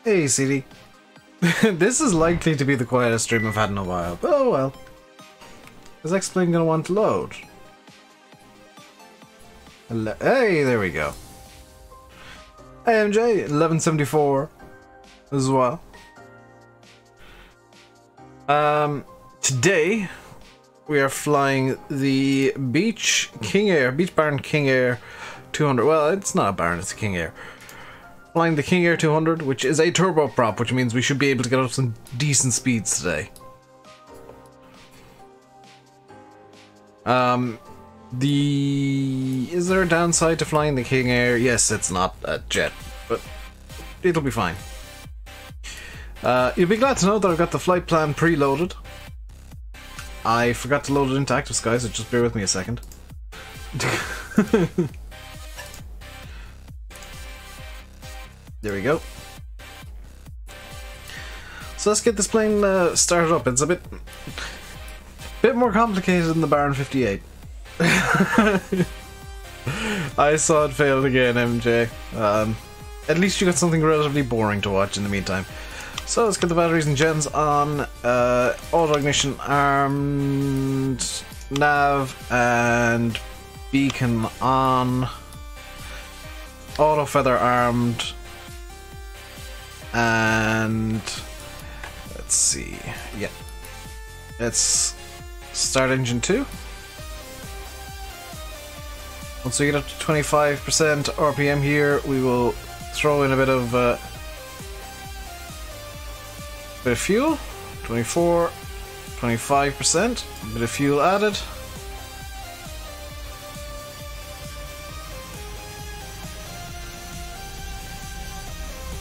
Hey, CD. This is likely to be the quietest stream I've had in a while, but oh well. Is X-Plane gonna want to load? Hey, there we go. AMJ 1174 as well. Today we are flying the Beach Barn King Air 200. Well, it's not a Barn, it's a King Air. Flying the King Air 200, which is a turboprop, which means we should be able to get up some decent speeds today. Is there a downside to flying the King Air? Yes, it's not a jet, but it'll be fine. You'll be glad to know that I've got the flight plan preloaded. I forgot to load it into Active Sky, so just bear with me a second. There we go. So let's get this plane started up. It's a bit more complicated than the Baron 58. I saw it failed again, MJ. At least you got something relatively boring to watch in the meantime. So let's get the batteries and gens on. Auto ignition armed, nav and beacon on. Auto feather armed. And let's see. Yeah. Let's start engine 2. Once we get up to 25% RPM here, we will throw in a bit of fuel. 24, 25%, a bit of fuel added.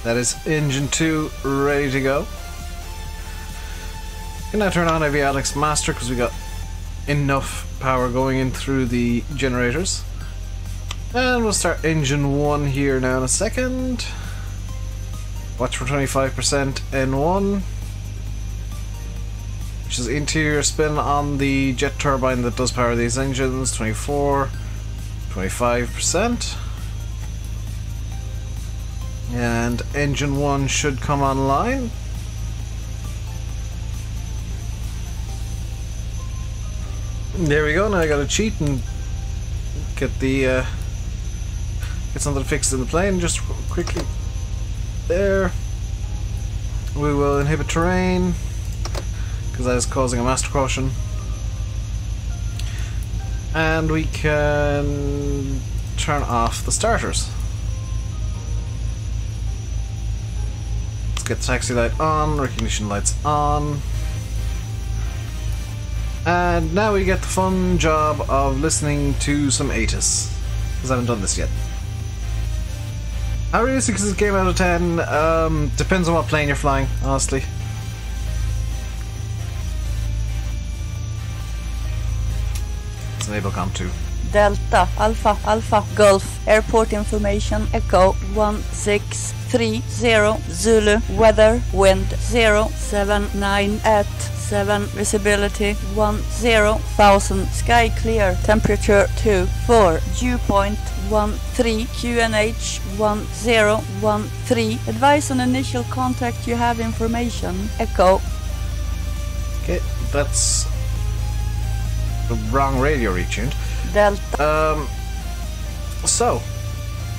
That is engine 2 ready to go. Can now turn on avionics master because we got enough power going in through the generators. And we'll start engine 1 here now in a second. Watch for 25% N1, which is interior spin on the jet turbine that does power these engines. 24, 25%. And engine 1 should come online. There we go. Now I gotta cheat and get something fixed in the plane just quickly. There. We will inhibit terrain because that is causing a master caution. And we can turn off the starters. Get the taxi light on, recognition lights on. And now we get the fun job of listening to some ATIS, because I haven't done this yet. How realistic is this game out of 10? Depends on what plane you're flying, honestly. Let's enable Com 2. Delta, Alpha, Alpha, Golf, airport information, Echo 1630, Zulu, weather, wind 079 at 7, visibility 10,000, sky clear, temperature 24, dew point 13, QNH 1013, advise on initial contact, you have information, Echo. Okay, that's the wrong radio retuned. Delta. So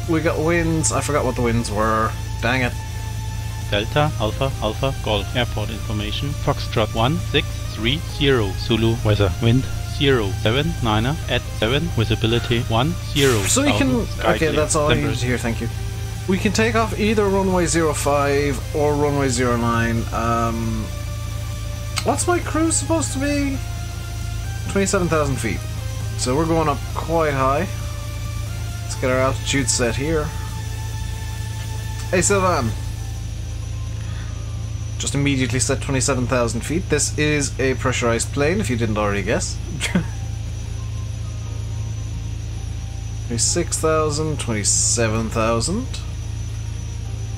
we got winds. I forgot what the winds were. Dang it. Delta, Alpha, Alpha, Golf, airport information, Foxtrot 1630, Zulu, weather, wind 079 at 7, visibility 10. So we can. Okay, that's all I needed to hear. Thank you. We can take off either runway 05 or runway 09. What's my cruise supposed to be? 27,000 feet. So we're going up quite high. Let's get our altitude set here. Hey Sylvan! Just immediately set 27,000 feet. This is a pressurized plane, if you didn't already guess. 26,000, 27,000.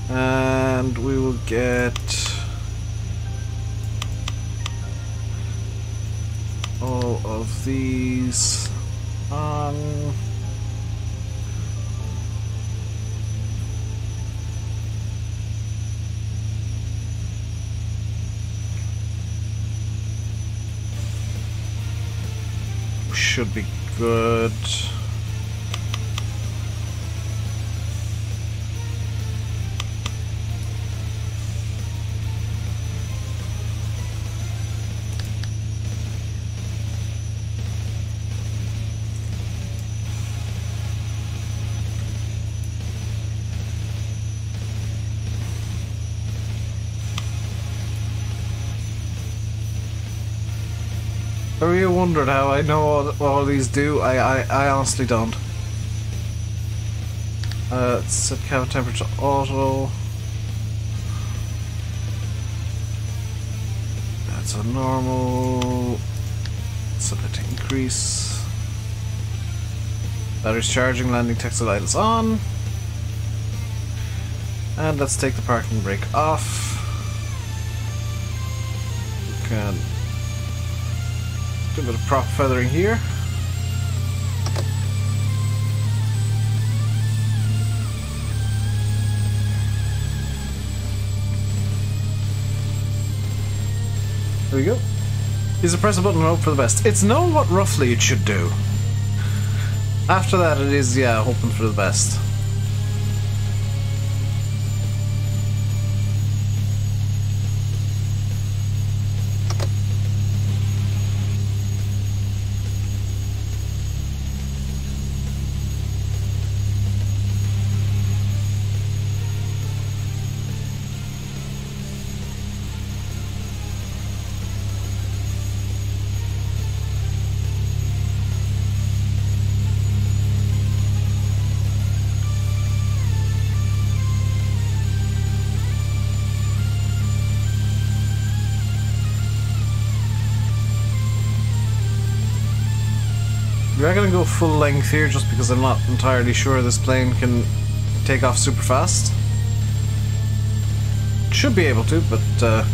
And we will get all of these on. should be good. Have you wondered how I know what all these do? I honestly don't. Let's set cabin temperature to auto. That's a normal. Set it to increase. Batteries charging, landing textile idles on. And let's take the parking brake off. We can do a bit of prop feathering here. There we go. Is a press a button and hope for the best. It's known what roughly it should do. After that it is, yeah, hoping for the best. We're gonna go full length here just because I'm not entirely sure this plane can take off super fast. Should be able to, but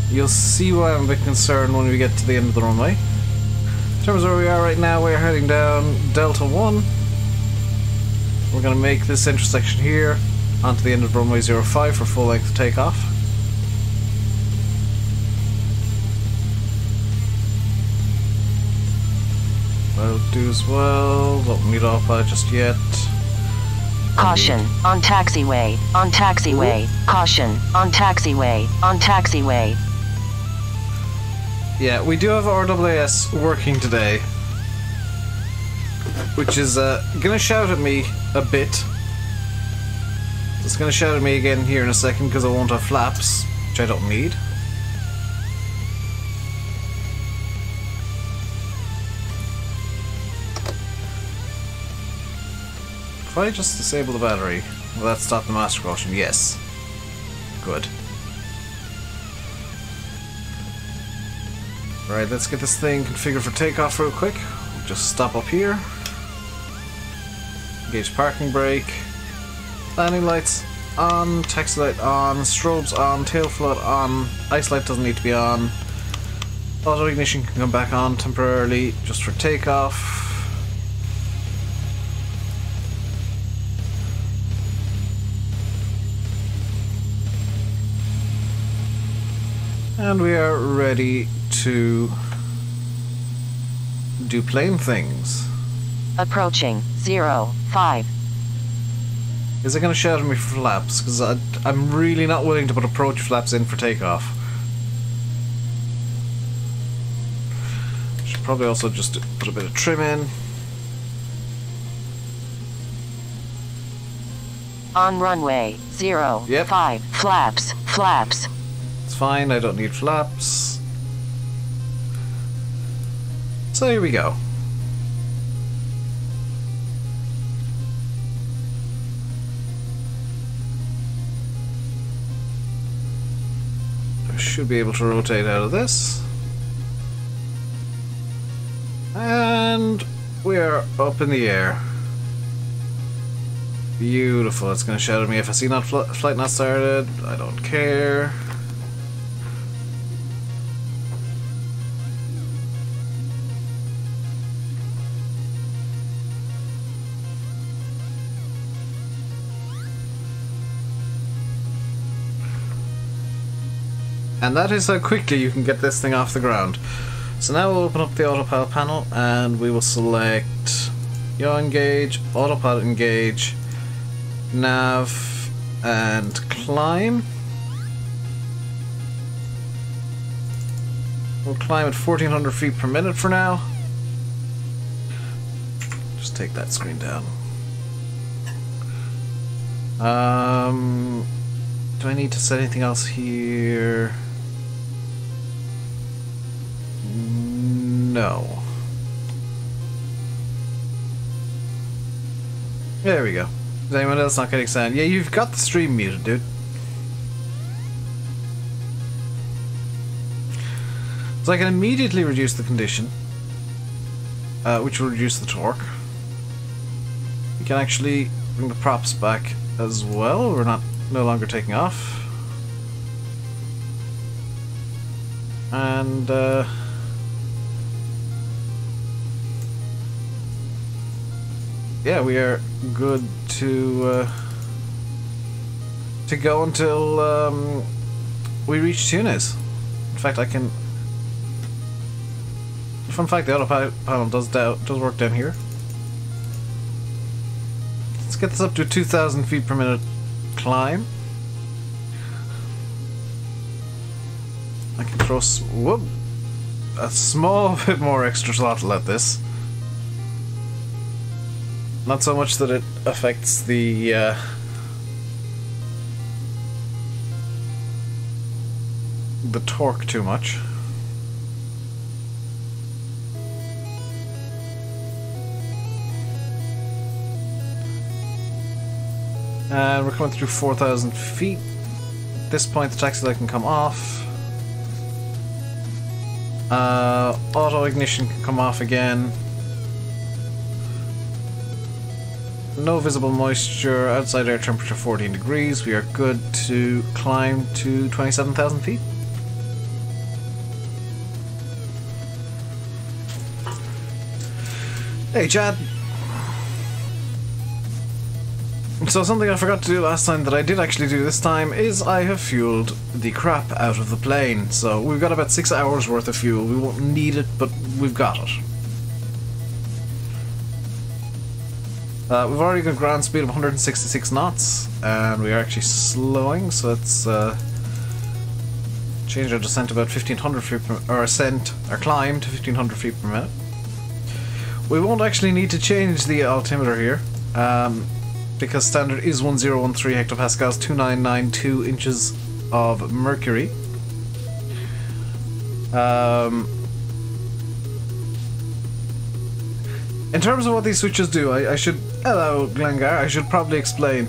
you'll see why I'm a bit concerned when we get to the end of the runway. In terms of where we are right now, we're heading down Delta 1. We're gonna make this intersection here onto the end of runway 05 for full length takeoff. I'll do as well. Don't need autopilot just yet. Caution, on taxiway, on taxiway. Caution, on taxiway, on taxiway. Yeah, we do have RWS working today, which is gonna shout at me a bit. It's gonna shout at me again here in a second because I won't have flaps, which I don't need. If I just disable the battery, will that stop the master caution? Yes. Good. Right, let's get this thing configured for takeoff real quick. We'll just stop up here. Engage parking brake. Landing lights on, taxi light on, strobes on, tail flood on, ice light doesn't need to be on. Auto ignition can come back on temporarily just for takeoff. And we are ready to do plane things. Approaching 05. Is it going to shout at me for flaps? Because I'm really not willing to put approach flaps in for takeoff. Should probably also just put a bit of trim in. On runway 05. Yep. Flaps, flaps. It's fine, I don't need flaps. So here we go. I should be able to rotate out of this. And we're up in the air. Beautiful. It's going to shout at me if I see not flight not started. I don't care. And that is how quickly you can get this thing off the ground. So now we'll open up the autopilot panel and we will select yaw engage, autopilot engage, nav, and climb. We'll climb at 1400 feet per minute for now. Just take that screen down. Do I need to set anything else here? No. There we go. Is anyone else not getting sound? Yeah, you've got the stream muted, dude. So I can immediately reduce the condition, which will reduce the torque. We can actually bring the props back as well. We're no longer taking off. And yeah, we are good to go until we reach Tunis. In fact, I can. Fun fact: the autopilot panel does work down here. Let's get this up to 2,000 feet per minute climb. I can throw a small bit more extra throttle at this. Not so much that it affects the torque too much. And we're coming through 4,000 feet. At this point, the taxi light can come off. Auto ignition can come off again. No visible moisture, outside air temperature 14 degrees. We are good to climb to 27,000 feet. Hey Chad. So something I forgot to do last time that I did actually do this time is I have fueled the crap out of the plane. So we've got about 6 hours worth of fuel. We won't need it, but we've got it. We've already got a ground speed of 166 knots, and we are actually slowing, so let's change our descent to about 1,500 feet per, or ascent, or climb to 1,500 feet per minute. We won't actually need to change the altimeter here, because standard is 1013 hectopascals, 2992 inches of mercury. In terms of what these switches do, I should... Hello, Glengar. I should probably explain.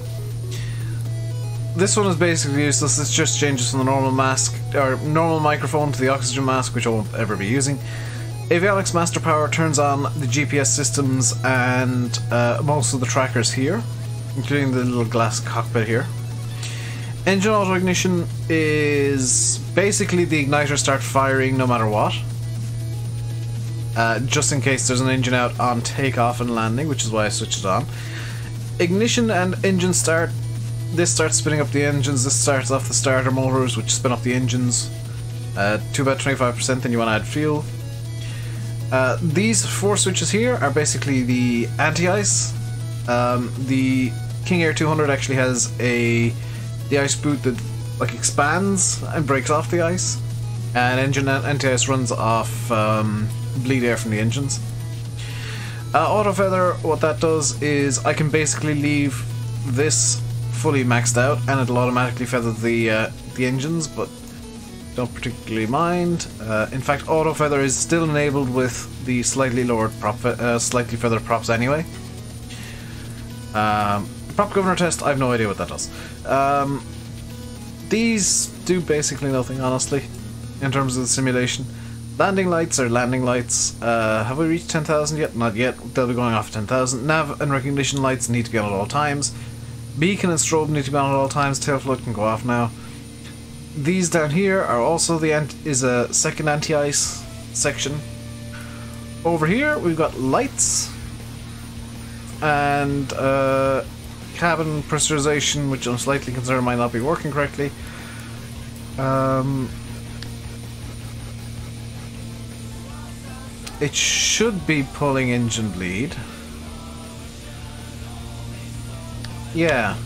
This one is basically useless. This just changes from the normal mask, or normal microphone to the oxygen mask, which I won't ever be using. Avionics Master Power turns on the GPS systems and most of the trackers here, including the little glass cockpit here. Engine auto ignition is basically the igniter start firing no matter what. Just in case there's an engine out on takeoff and landing, which is why I switched it on. Ignition and engine start. This starts spinning up the engines. This starts off the starter motors, which spin up the engines to about 25%. Then you want to add fuel. These four switches here are basically the anti-ice. The King Air 200 actually has the ice boot that like expands and breaks off the ice, and engine anti-ice runs off bleed air from the engines. Auto feather, what that does is I can basically leave this fully maxed out and it'll automatically feather the engines, but don't particularly mind. In fact, auto feather is still enabled with the slightly lowered slightly feathered props anyway. Prop governor test, I have no idea what that does. These do basically nothing, honestly, in terms of the simulation. Landing lights are landing lights. Have we reached 10,000 yet? Not yet. They'll be going off at 10,000. Nav and recognition lights need to be on at all times. Beacon and strobe need to be on at all times. Tail float can go off now. These down here are also is a second anti-ice section. Over here we've got lights and cabin pressurization, which I'm slightly concerned might not be working correctly. it should be pulling engine bleed. Yeah,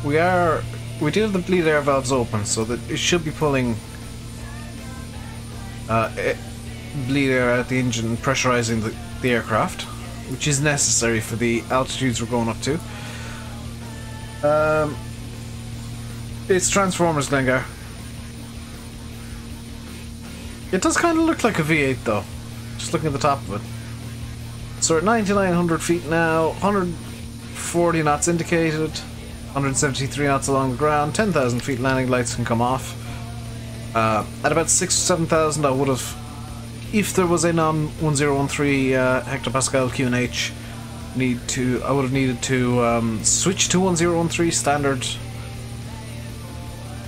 we do have the bleed air valves open, so that it should be pulling bleed air out the engine and pressurizing the aircraft, which is necessary for the altitudes we're going up to. It's Transformers, Glengar. It does kind of look like a V8 though, just looking at the top of it. So we're at 9,900 feet now, 140 knots indicated, 173 knots along the ground, 10,000 feet landing lights can come off. At about 6,000 or 7,000 I would have, if there was a non-1013 hectopascal QNH, I would have needed to switch to 1013 standard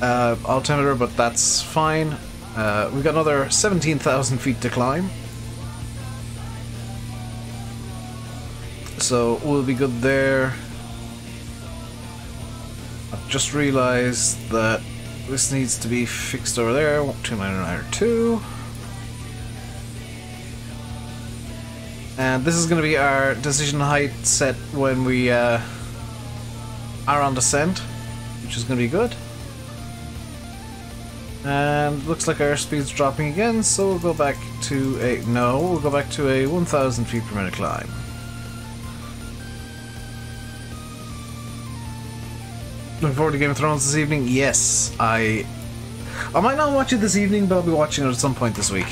altimeter, but that's fine. We've got another 17,000 feet to climb, so we'll be good there. I've just realized that this needs to be fixed over there. 2992. And this is going to be our decision height set when we are on descent, which is going to be good. And looks like our speed's dropping again, so we'll go back to we'll go back to a 1,000 feet per minute climb. Looking forward to Game of Thrones this evening? Yes, I might not watch it this evening, but I'll be watching it at some point this week.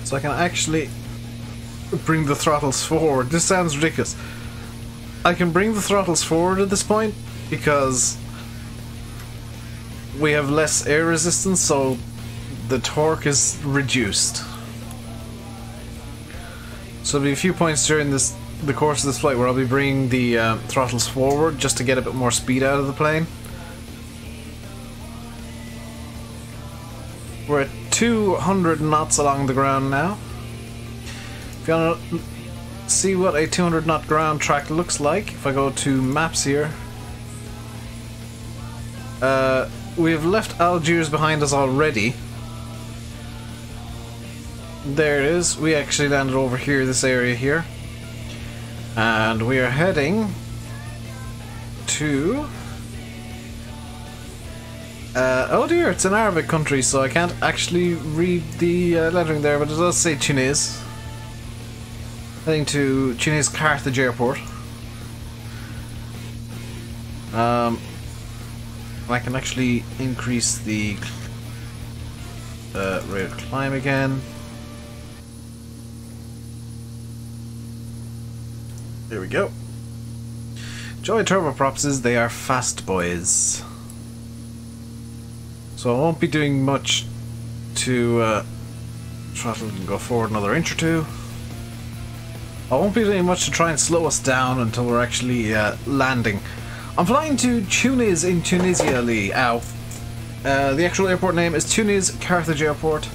So I can actually bring the throttles forward. This sounds ridiculous. I can bring the throttles forward at this point because we have less air resistance, so the torque is reduced. So there'll be a few points during the course of this flight where I'll be bringing the throttles forward just to get a bit more speed out of the plane. We're at 200 knots along the ground now. If you want to see what a 200 knot ground track looks like, if I go to maps here, we have left Algiers behind us already. There it is. We actually landed over here, this area here, and we are heading to oh dear, it's an Arabic country, so I can't actually read the lettering there, but it does say Tunis. Heading to Tunis Carthage Airport. I can actually increase the rate of climb again. There we go. Joy turboprops is they are fast boys. So I won't be doing much to throttle and go forward another inch or two. I won't be doing much to try and slow us down until we're actually landing. I'm flying to Tunis in Tunisia, Lee. Ow. The actual airport name is Tunis Carthage Airport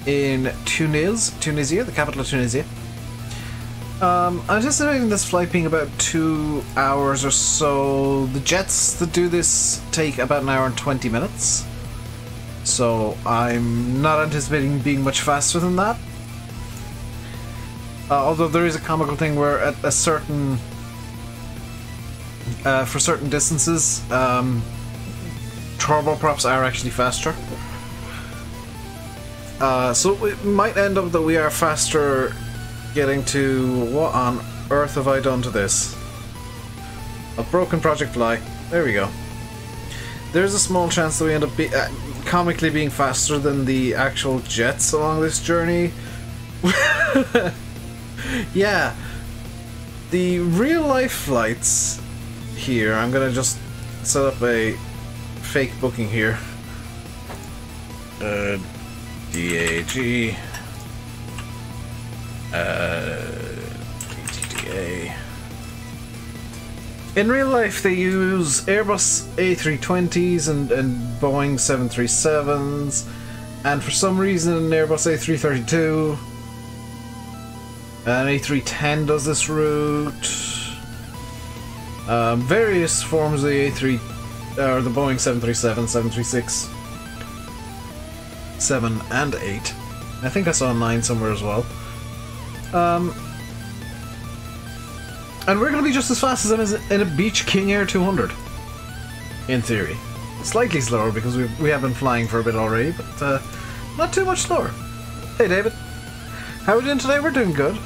in Tunis, Tunisia, the capital of Tunisia. I'm anticipating this flight being about 2 hours or so. The jets that do this take about an hour and 20 minutes. So I'm not anticipating being much faster than that. Although there is a comical thing where at a certain... for certain distances, turboprops are actually faster. So it might end up that we are faster getting to... What on earth have I done to this? A broken Project Fly. There we go. There's a small chance that we end up comically being faster than the actual jets along this journey. Yeah. The real life flights here, I'm gonna just set up a fake booking here. DAG PTTA. In real life they use Airbus A320s and Boeing 737s, and for some reason Airbus A332 An A310 does this route. Various forms of the A3 or the Boeing 737, 736, 7 and 8. I think I saw a 9 somewhere as well. And we're going to be just as fast as them as in a Beech King Air 200, in theory. Slightly slower because we have been flying for a bit already, but not too much slower. Hey David, how are we doing today? We're doing good.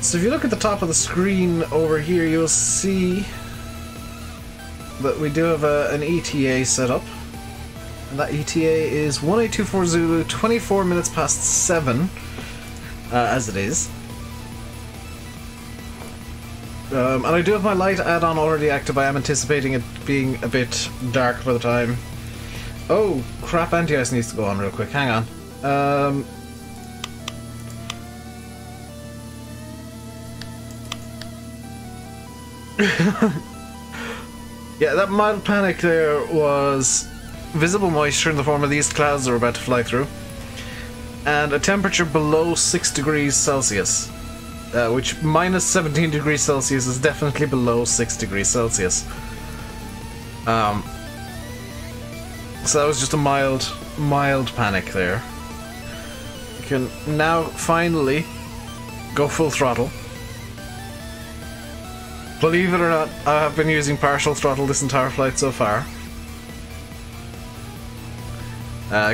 So if you look at the top of the screen over here, you'll see that we do have an ETA set up. And that ETA is 1824 Zulu, 24 minutes past 7, as it is. And I do have my light add-on already active. I am anticipating it being a bit dark by the time. Oh, crap, anti-ice needs to go on real quick. Hang on. Yeah, that mild panic there was visible moisture in the form of these clouds that we're about to fly through, and a temperature below 6 degrees Celsius, which minus 17 degrees Celsius is definitely below 6 degrees Celsius. So that was just a mild panic there. You can now finally go full throttle. Believe it or not, I have been using partial throttle this entire flight so far.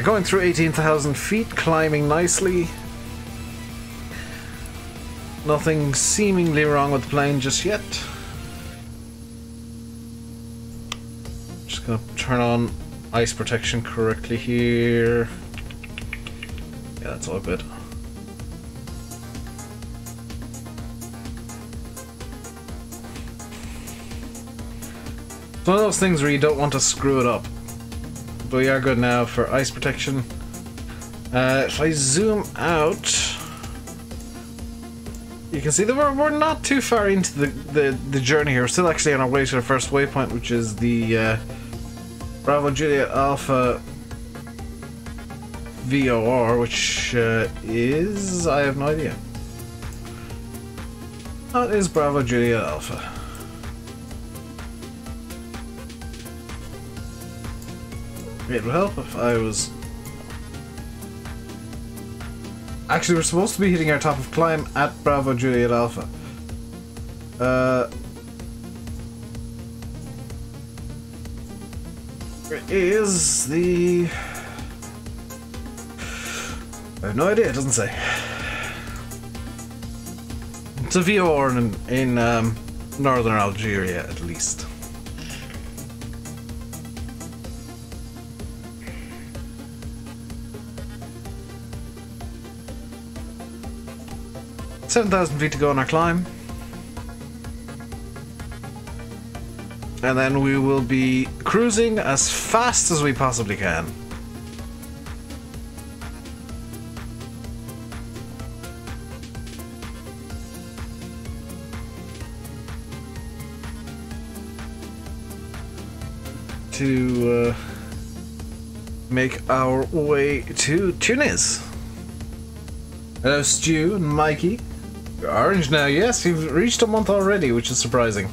Going through 18,000 feet, climbing nicely. Nothing seemingly wrong with the plane just yet. Just gonna turn on ice protection correctly here. Yeah, that's all good. It's one of those things where you don't want to screw it up. But we are good now for ice protection. If I zoom out, you can see that we're not too far into the journey here. We're still actually on our way to the first waypoint, which is the Bravo Juliet Alpha VOR, which is... I have no idea. That is Bravo Juliet Alpha. It would help if I was... Actually, we're supposed to be hitting our top of climb at Bravo Juliet Alpha. Where is the... I have no idea, it doesn't say. It's a VOR in northern Algeria, at least. — 7,000 feet to go on our climb. And then we will be cruising as fast as we possibly can. To make our way to Tunis. Hello Stu and Mikey. You're orange now, yes, you've reached a month already, which is surprising.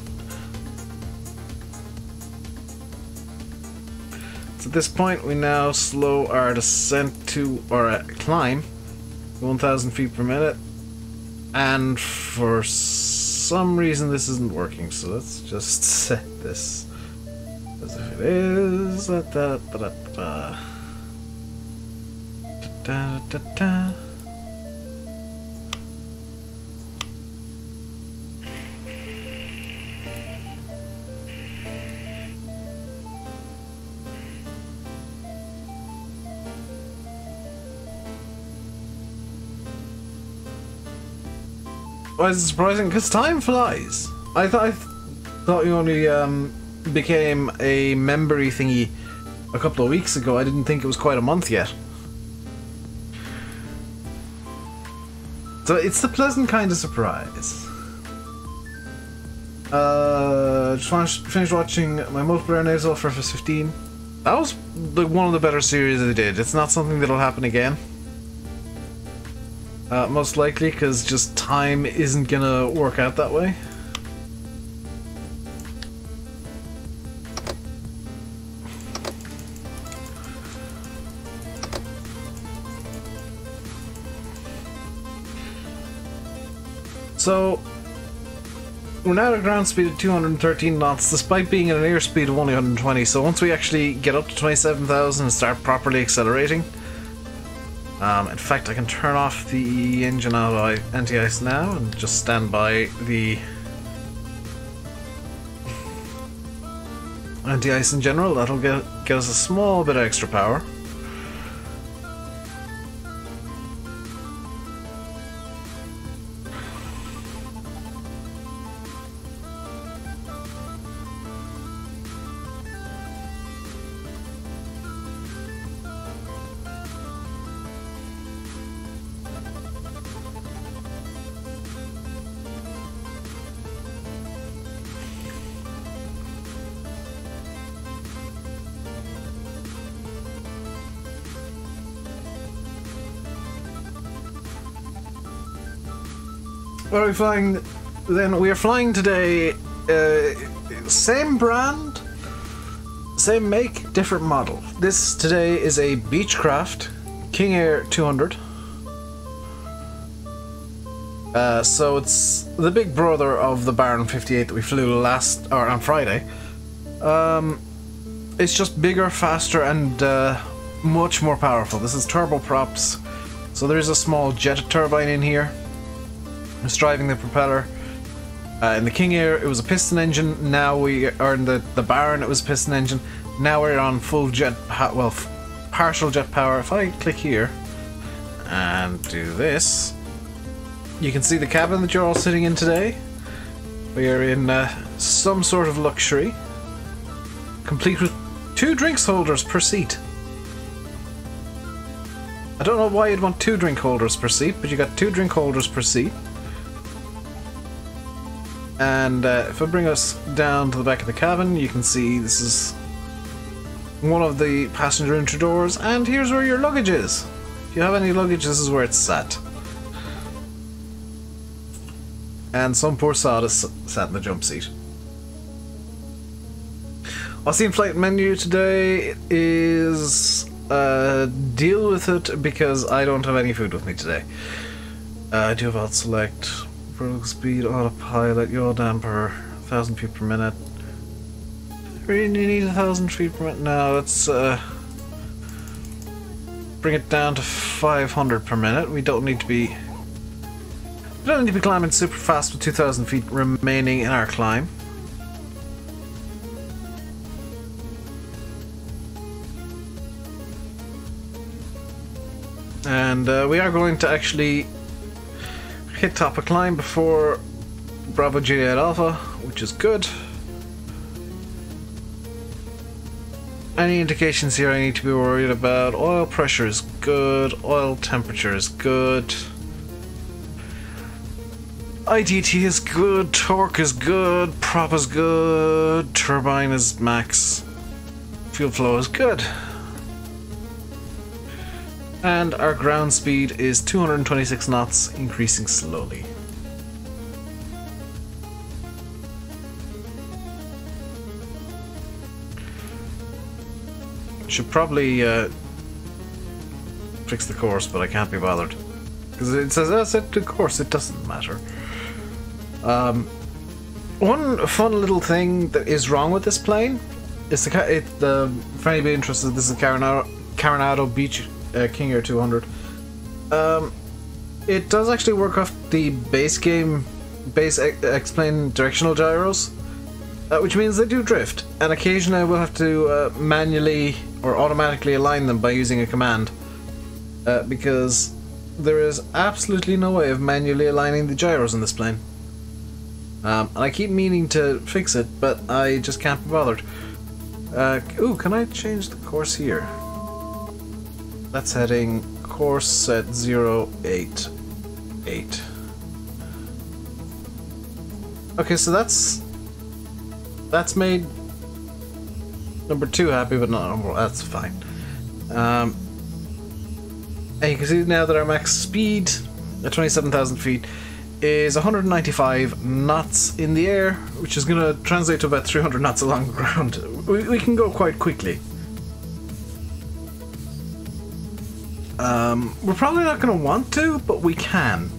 So at this point we now slow our descent to, or climb, 1,000 feet per minute. And for some reason this isn't working, so let's just set this as if it is. Why is it surprising? Because time flies. I thought you only became a membery thingy a couple of weeks ago. I didn't think it was quite a month yet. So it's the pleasant kind of surprise. Just finished watching my multiplayer nasal for FS15. That was one of the better series they did. It's not something that'll happen again. Most likely, because just time isn't gonna work out that way. So, we're now at a ground speed of 213 knots, despite being at an airspeed of only 120, so once we actually get up to 27,000 and start properly accelerating... in fact, I can turn off the engine out of anti-ice now and just stand by the anti-ice in general. That'll get us a small bit of extra power. Where are we flying then? We are flying today, same brand, same make, different model. This today is a Beechcraft King Air 200. So it's the big brother of the Baron 58 that we flew on Friday. It's just bigger, faster, and much more powerful. This is turboprops, so there is a small jet turbine in here. It's driving the propeller. In the King Air, it was a piston engine. Now we are in the Baron. It was a piston engine. Now we're on full jet, partial jet power. If I click here and do this, you can see the cabin that you're all sitting in today. We are in some sort of luxury, complete with 2 drinks holders per seat. I don't know why you'd want 2 drink holders per seat, but you got 2 drink holders per seat. And if I bring us down to the back of the cabin, you can see this is one of the passenger entry doors, and here's where your luggage is. If you have any luggage, this is where it's sat. And some poor sod is sat in the jump seat. Our scene flight menu today is deal with it because I don't have any food with me today. I do have alt select. Vertical speed, autopilot, yaw damper, 1,000 feet per minute. Really need 1,000 feet per minute? No, let's bring it down to 500 per minute. We don't need to be climbing super fast with 2,000 feet remaining in our climb. And we are going to actually hit top of climb before Bravo Juliet Alpha, which is good. Any indications here I need to be worried about? Oil pressure is good, oil temperature is good, IDT is good, torque is good, prop is good, turbine is max, fuel flow is good. And our ground speed is 226 knots, increasing slowly. Should probably fix the course, but I can't be bothered. Because it says, oh, set to course, it doesn't matter. One fun little thing that is wrong with this plane is for anybody interested, this is a Coronado Beach King Air 200. It does actually work off the base X-plane directional gyros, which means they do drift, and occasionally I will have to manually or automatically align them by using a command, because there is absolutely no way of manually aligning the gyros in this plane. And I keep meaning to fix it, but I just can't be bothered. Ooh, can I change the course here? That's heading course set 088. Okay, so that's made number 2 happy, but not number 1. That's fine. And you can see now that our max speed at 27,000 feet is 195 knots in the air, which is going to translate to about 300 knots along the ground. We can go quite quickly. We're probably not going to want to, but we can.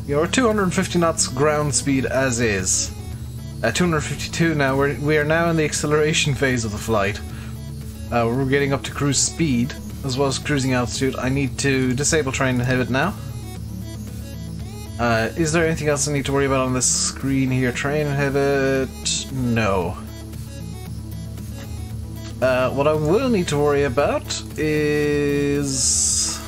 Yeah, we're 250 knots ground speed as is. At 252 now, we are now in the acceleration phase of the flight. We're getting up to cruise speed, as well as cruising altitude. I need to disable train inhibit now. Is there anything else I need to worry about on this screen here? Train inhibit... no. What I will need to worry about is...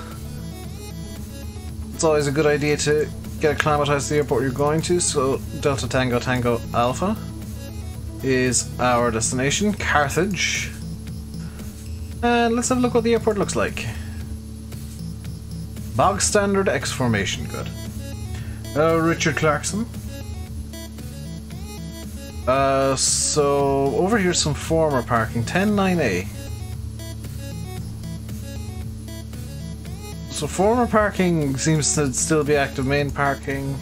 it's always a good idea to get acclimatized to the airport you're going to, so Delta Tango Tango Alpha is our destination, Carthage. And let's have a look what the airport looks like. Bog standard X formation, good. Richard Clarkson. So over here's some former parking, 109A. So former parking seems to still be active. Main parking,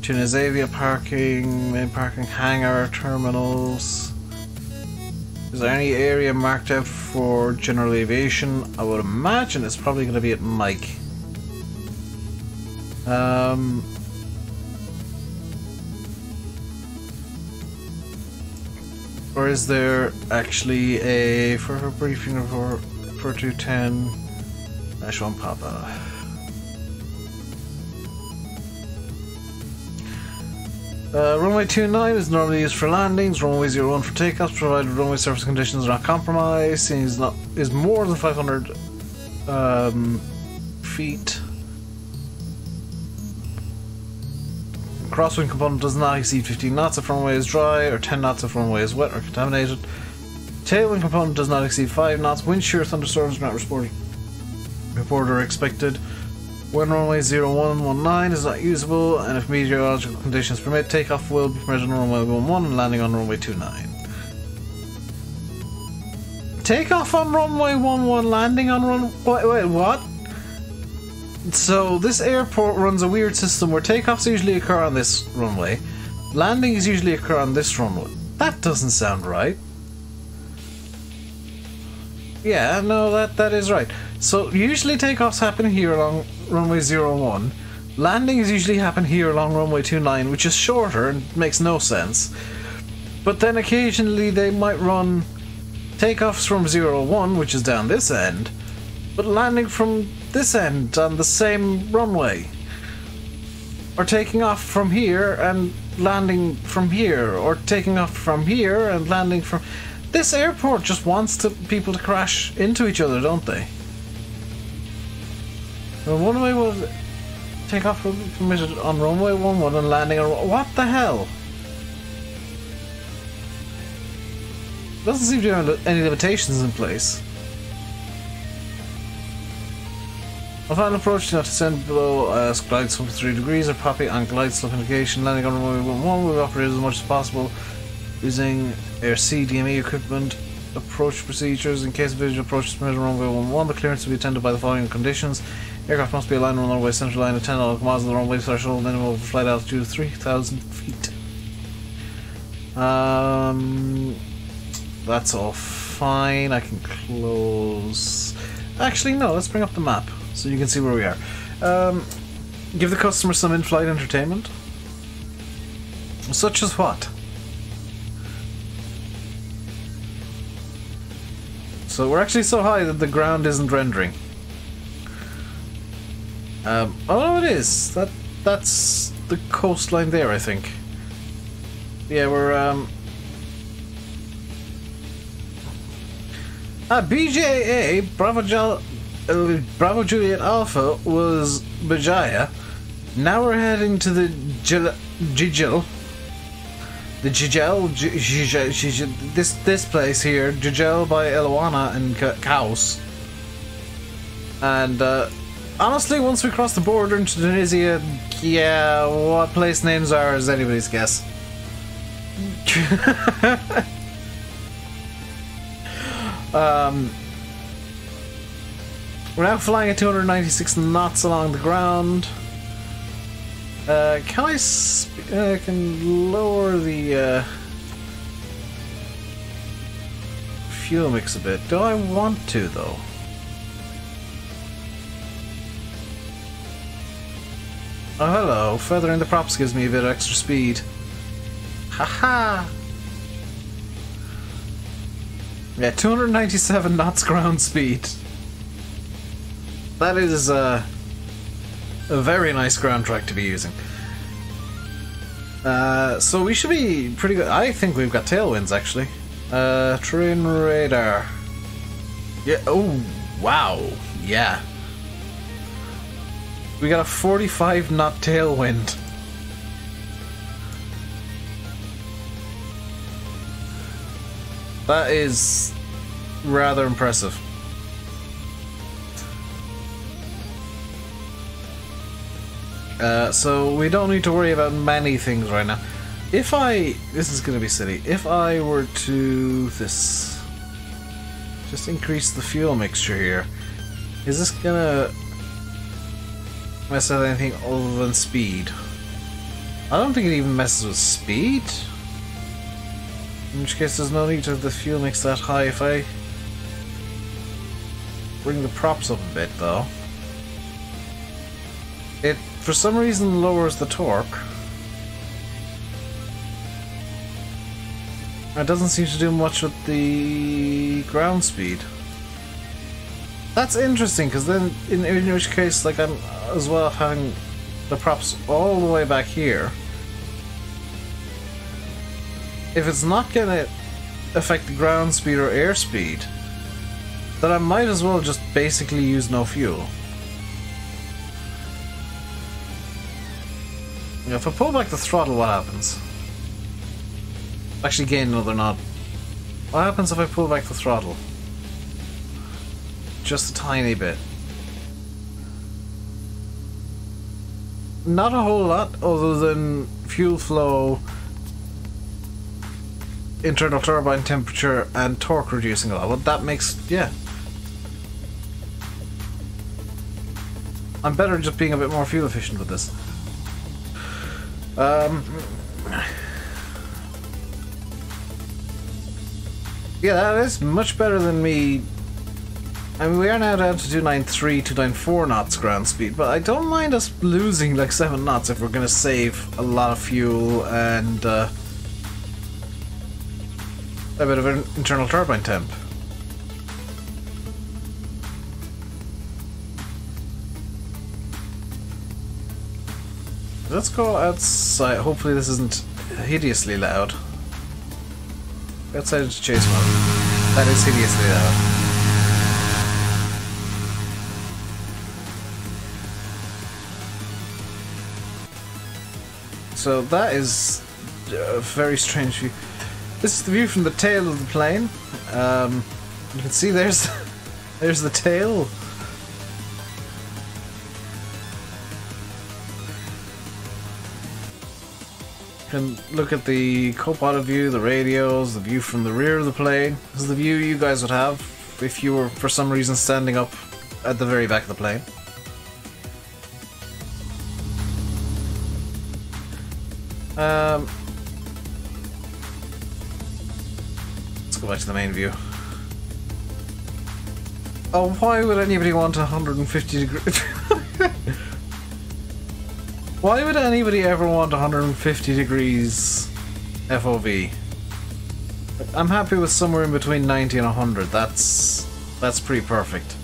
Tunisia parking, main parking, hangar, terminals. Is there any area marked out for general aviation? I would imagine it's probably going to be at Mike. Or is there actually a for briefing for 4210? Ashwan Papa. Runway 29 is normally used for landings. Runway 01 for takeoffs, provided runway surface conditions are not compromised. Is more than 500 feet. Crosswind component does not exceed 15 knots if runway is dry, or 10 knots if runway is wet or contaminated. Tailwind component does not exceed 5 knots. Wind shear thunderstorms are not reported or expected. When runway 0119 is not usable, and if meteorological conditions permit, takeoff will be permitted on runway 11 and landing on runway 29. Takeoff on runway 11, landing on runway... wait, what? So this airport runs a weird system where takeoffs usually occur on this runway, landings usually occur on this runway. That doesn't sound right. Yeah, no, that is right. So usually takeoffs happen here along runway 01. Landings usually happen here along runway 29, which is shorter and makes no sense. But then occasionally they might run takeoffs from 01, which is down this end, but landing from this end on the same runway. Or taking off from here and landing from here, or taking off from here and landing from... This airport just wants people to crash into each other, don't they? Runway will take off will be permitted on runway 11 and landing on... What the hell? Doesn't seem to have any limitations in place. On final approach, do not descend below glide slope 3 degrees or poppy on glide slope indication. Landing on runway 11 will be operated as much as possible using Air C DME equipment. Approach procedures. In case of visual approach is permitted on runway 11, the clearance will be attended by the following conditions. Aircraft must be aligned on the runway central line at 10 nautical miles of the runway threshold, minimum of flight altitude of 3,000 feet. That's all fine. I can close... Actually, no, let's bring up the map so you can see where we are. Give the customer some in-flight entertainment. Such as what? So we're actually so high that the ground isn't rendering. Oh no, it is. That's the coastline there, I think. Yeah, we're BJA Bravo Juliet Alpha was Bajaya. Now we're heading to the Jijil. The Jijel, this place here, Jijel by Eloana and Kaos. And honestly, once we cross the border into Tunisia, yeah, what place names are is anybody's guess. We're now flying at 296 knots along the ground. I can lower the fuel mix a bit. Do I want to, though? Oh, hello. Feathering the props gives me a bit of extra speed. Haha! Yeah, 297 knots ground speed. That is a very nice ground track to be using. So we should be pretty good. I think we've got tailwinds, actually. Terrain radar. Yeah, oh, wow. Yeah. We got a 45 knot tailwind. That is rather impressive. So we don't need to worry about many things right now. If this is gonna be silly. If I were to just increase the fuel mixture here, is this gonna mess with anything other than speed? I don't think it even messes with speed. In which case there's no need to have the fuel mix that high. If I bring the props up a bit though, it for some reason lowers the torque. It doesn't seem to do much with the ground speed. That's interesting, because then in which case, like, I'm as well having the props all the way back here. If it's not gonna affect the ground speed or airspeed, then I might as well just basically use no fuel. If I pull back the throttle, what happens? Actually gain another knot. What happens if I pull back the throttle? Just a tiny bit. Not a whole lot, other than fuel flow, internal turbine temperature, and torque reducing a lot. Well, that makes... yeah. I'm better just being a bit more fuel efficient with this. Yeah, that is much better than me. I mean, we are now down to 293, 294 knots ground speed, but I don't mind us losing like 7 knots if we're going to save a lot of fuel and a bit of an internal turbine temp. Let's go outside. Hopefully this isn't hideously loud. Outside into chase mode. That is hideously loud. So that is a very strange view. This is the view from the tail of the plane. You can see there's the tail. You can look at the co-pilot view, the radios, the view from the rear of the plane. This is the view you guys would have if you were for some reason standing up at the very back of the plane. Let's go back to the main view. Oh, why would anybody want 150 degrees? Why would anybody ever want 150 degrees FOV? I'm happy with somewhere in between 90 and 100. That's pretty perfect.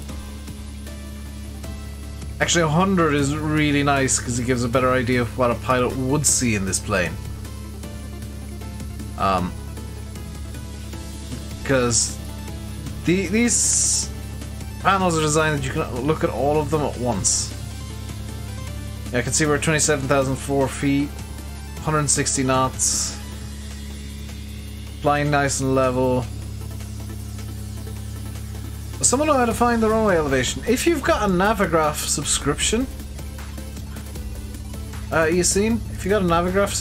Actually, 100 is really nice because it gives a better idea of what a pilot would see in this plane. Because these panels are designed that you can look at all of them at once. Yeah, I can see we're at 27,004 feet, 160 knots, flying nice and level. Someone know how to find the runway elevation. If you've got a Navigraph subscription, You seen? If you got a Navigraph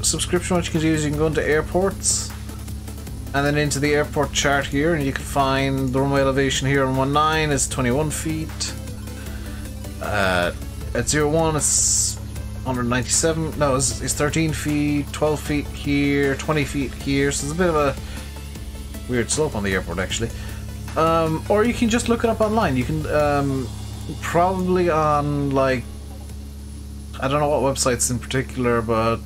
subscription, what you can do is you can go into airports and then into the airport chart here, and you can find the runway elevation here on 19 is 21 feet. At 01 it's 197. No, it's 13 feet, 12 feet here, 20 feet here. So it's a bit of a weird slope on the airport, actually. Or you can just look it up online. You can probably on, like, I don't know what websites in particular, but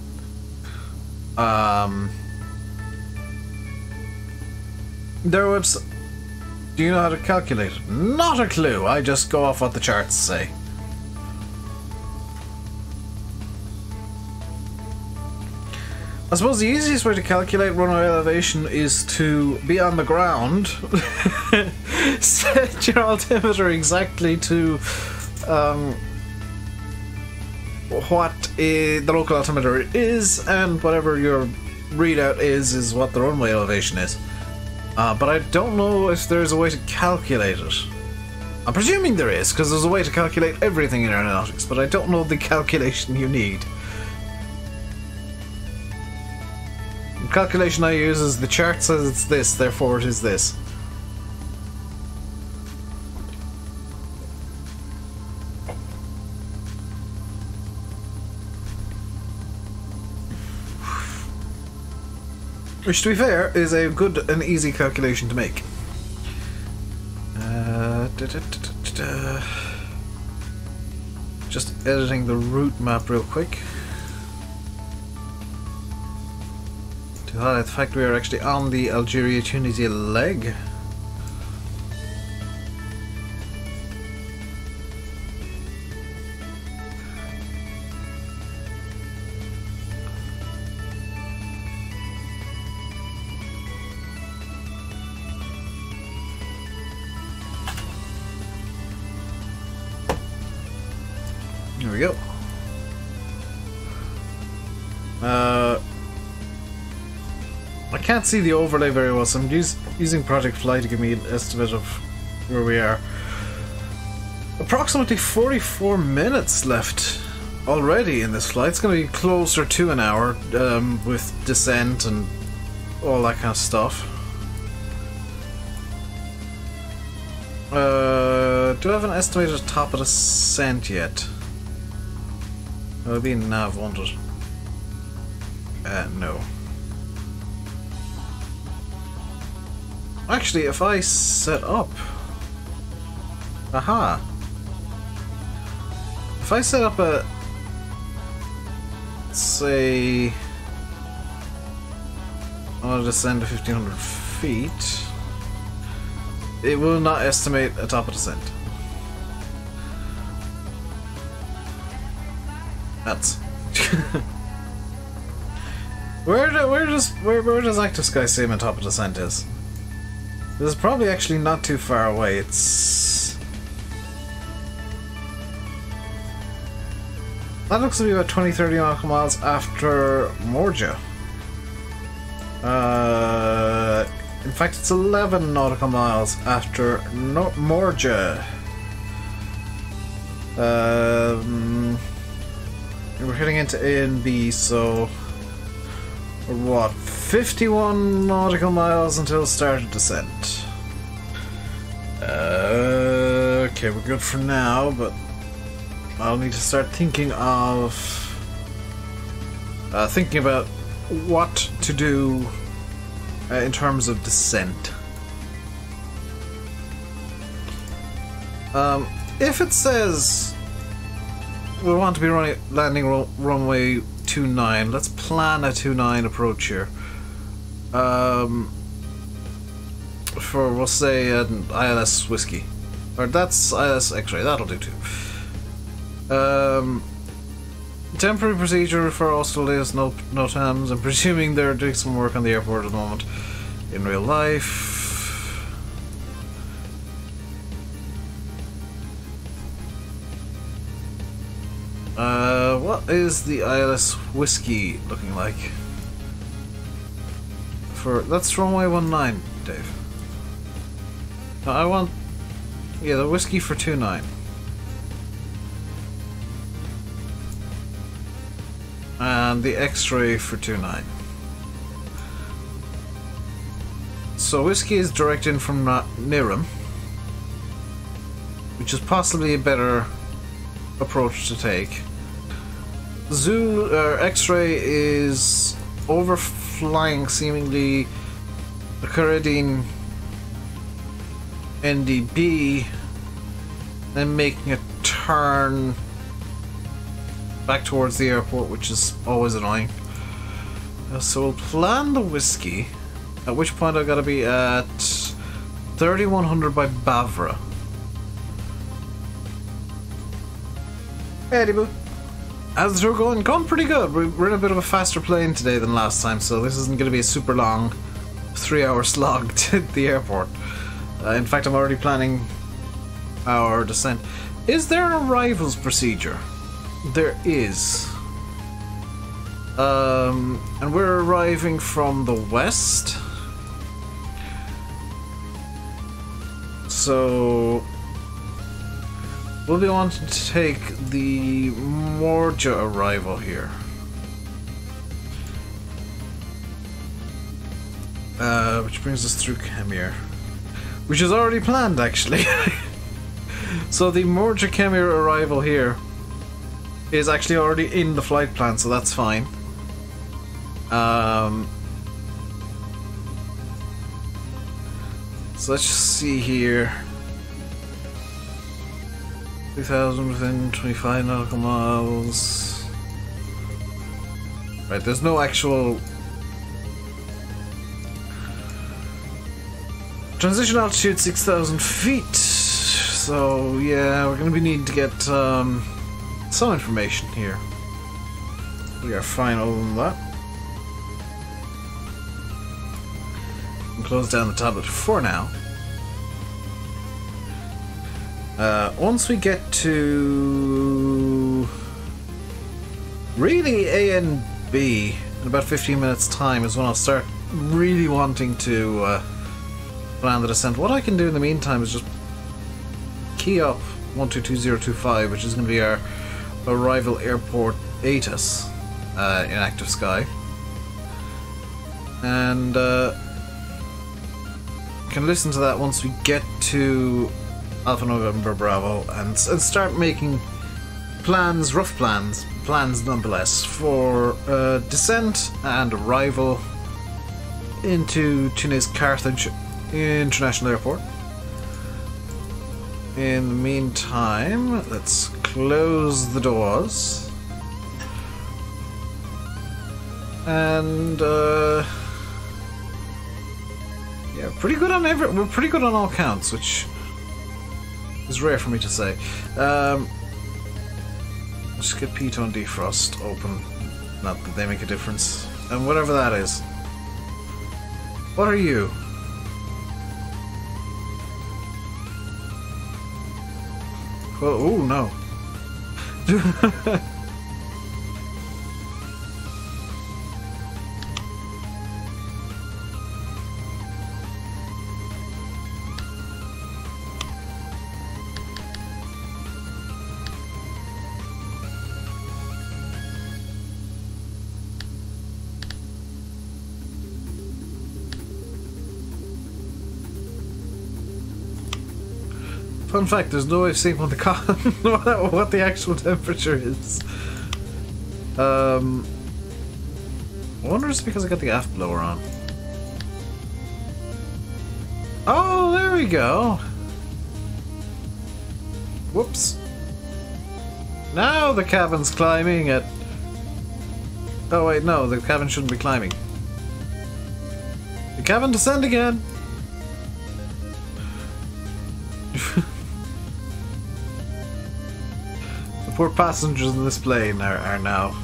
their website. Do you know how to calculate it? Not a clue. I just go off what the charts say. I suppose the easiest way to calculate runway elevation is to be on the ground, set your altimeter exactly to what the local altimeter is, and whatever your readout is what the runway elevation is. But I don't know if there's a way to calculate it. I'm presuming there is, because there's a way to calculate everything in aeronautics, but I don't know the calculation you need. The calculation I use is the chart says it's this, therefore it is this. Which, to be fair, is a good and easy calculation to make. Just editing the route map real quick. To highlight the fact we are actually on the Algeria-Tunis leg. There we go. I can't see the overlay very well, so I'm using Project Fly to give me an estimate of where we are. Approximately 44 minutes left already in this flight. It's going to be closer to an hour with descent and all that kind of stuff. Do I have an estimated top of descent yet? That would be nav, won't it? No. Actually, if I set up... Aha! If I set up a... say... I want to descend to 1500 feet... It will not estimate a top of descent. That's... Where does Active Sky say my top of descent is? This is probably actually not too far away. It's... That looks to be about 20-30 nautical miles after Morja. In fact, it's 11 nautical miles after Morja. We're heading into A and B, so... what? 51 nautical miles until start of descent. Okay, we're good for now, but I'll need to start thinking of thinking about what to do in terms of descent. If it says we want to be landing runway 29, let's plan a 29 approach here. For, we'll say, an ILS Whiskey. Or that's ILS X-Ray, that'll do too. Temporary procedure for Australia's NOTAMs. I'm presuming they're doing some work on the airport at the moment in real life. What is the ILS Whiskey looking like? That's runway 19, Dave. No, I want... yeah, the Whiskey for 29. and the X-ray for 29. So whiskey is direct in from Niram, which is possibly a better approach to take. X-ray is overflying seemingly the Caridine NDB, then making a turn back towards the airport, which is always annoying. So we'll plan the whiskey, at which point I've got to be at 3100 by Bavra. Eddie boo. As we're going pretty good. We're in a bit of a faster plane today than last time, so this isn't going to be a super long 3-hour slog to the airport. In fact, I'm already planning our descent. Is there an arrivals procedure? There is. And we're arriving from the west. So we'll be wanting to take the Morja arrival here. Which brings us through Kemir, which is already planned actually. So the Morja Kemir arrival here is actually already in the flight plan, so that's fine. So let's just see here. 2,000 within 25 nautical miles. Right, there's no actual transition altitude 6,000 feet. So yeah, we're going to be needing to get some information here. We are fine other than that. And close down the tablet for now. Once we get to really A and B in about 15 minutes time is when I'll start really wanting to plan the descent. What I can do in the meantime is just key up 122025, which is going to be our arrival airport ATIS in active sky, and can listen to that once we get to Alpha November Bravo and start making plans, rough plans nonetheless, for descent and arrival into Tunis Carthage International Airport. In the meantime, let's close the doors and yeah, pretty good on we're pretty good on all counts, which is rare for me to say. Just get P-Tone defrost open, not that they make a difference, and whatever that is. What are you? Oh no. Fun fact, there's no way of seeing what the actual temperature is. I wonder if it's because I got the aft blower on. Oh, there we go. Whoops. Now the cabin's climbing at... Oh wait, no, the cabin shouldn't be climbing. The cabin descend again. Poor passengers in this plane are now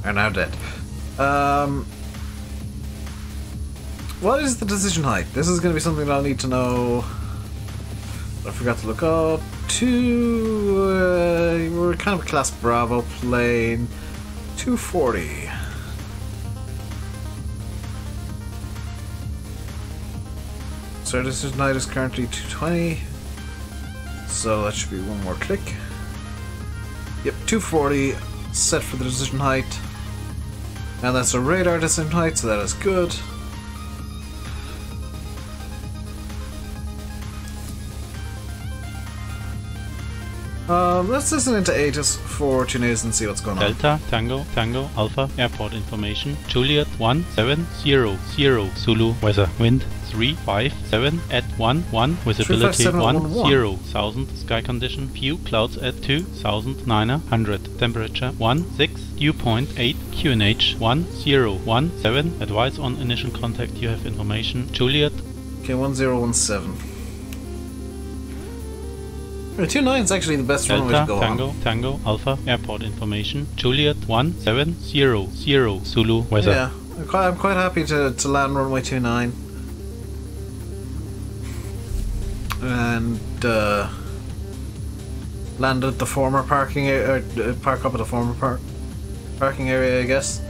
dead. What is the decision height? This is going to be something that I'll need to know. I forgot to look up. We're kind of a class Bravo plane. 240. So decision height is currently 220. So that should be one more click. Yep, 240 set for the decision height. And that's a radar decision height, so that is good. Let's listen into ATIS for Tunis and see what's going on. Delta, Tango, Tango, Alpha, airport information. Juliet 1700, Zulu, weather, wind 357 at 11, visibility 10,000, sky condition, few clouds at 2,900, temperature 16, dew point 8, QNH 1017, advise on initial contact, you have information. Juliet. Okay, 1017. 29 is actually the best runway to go Tango, on. Tango, Alpha, airport information. Juliet 1700, Zulu, weather. Yeah, I'm quite happy to land runway 29. And land at the former parking area, park up at the former parking area, I guess.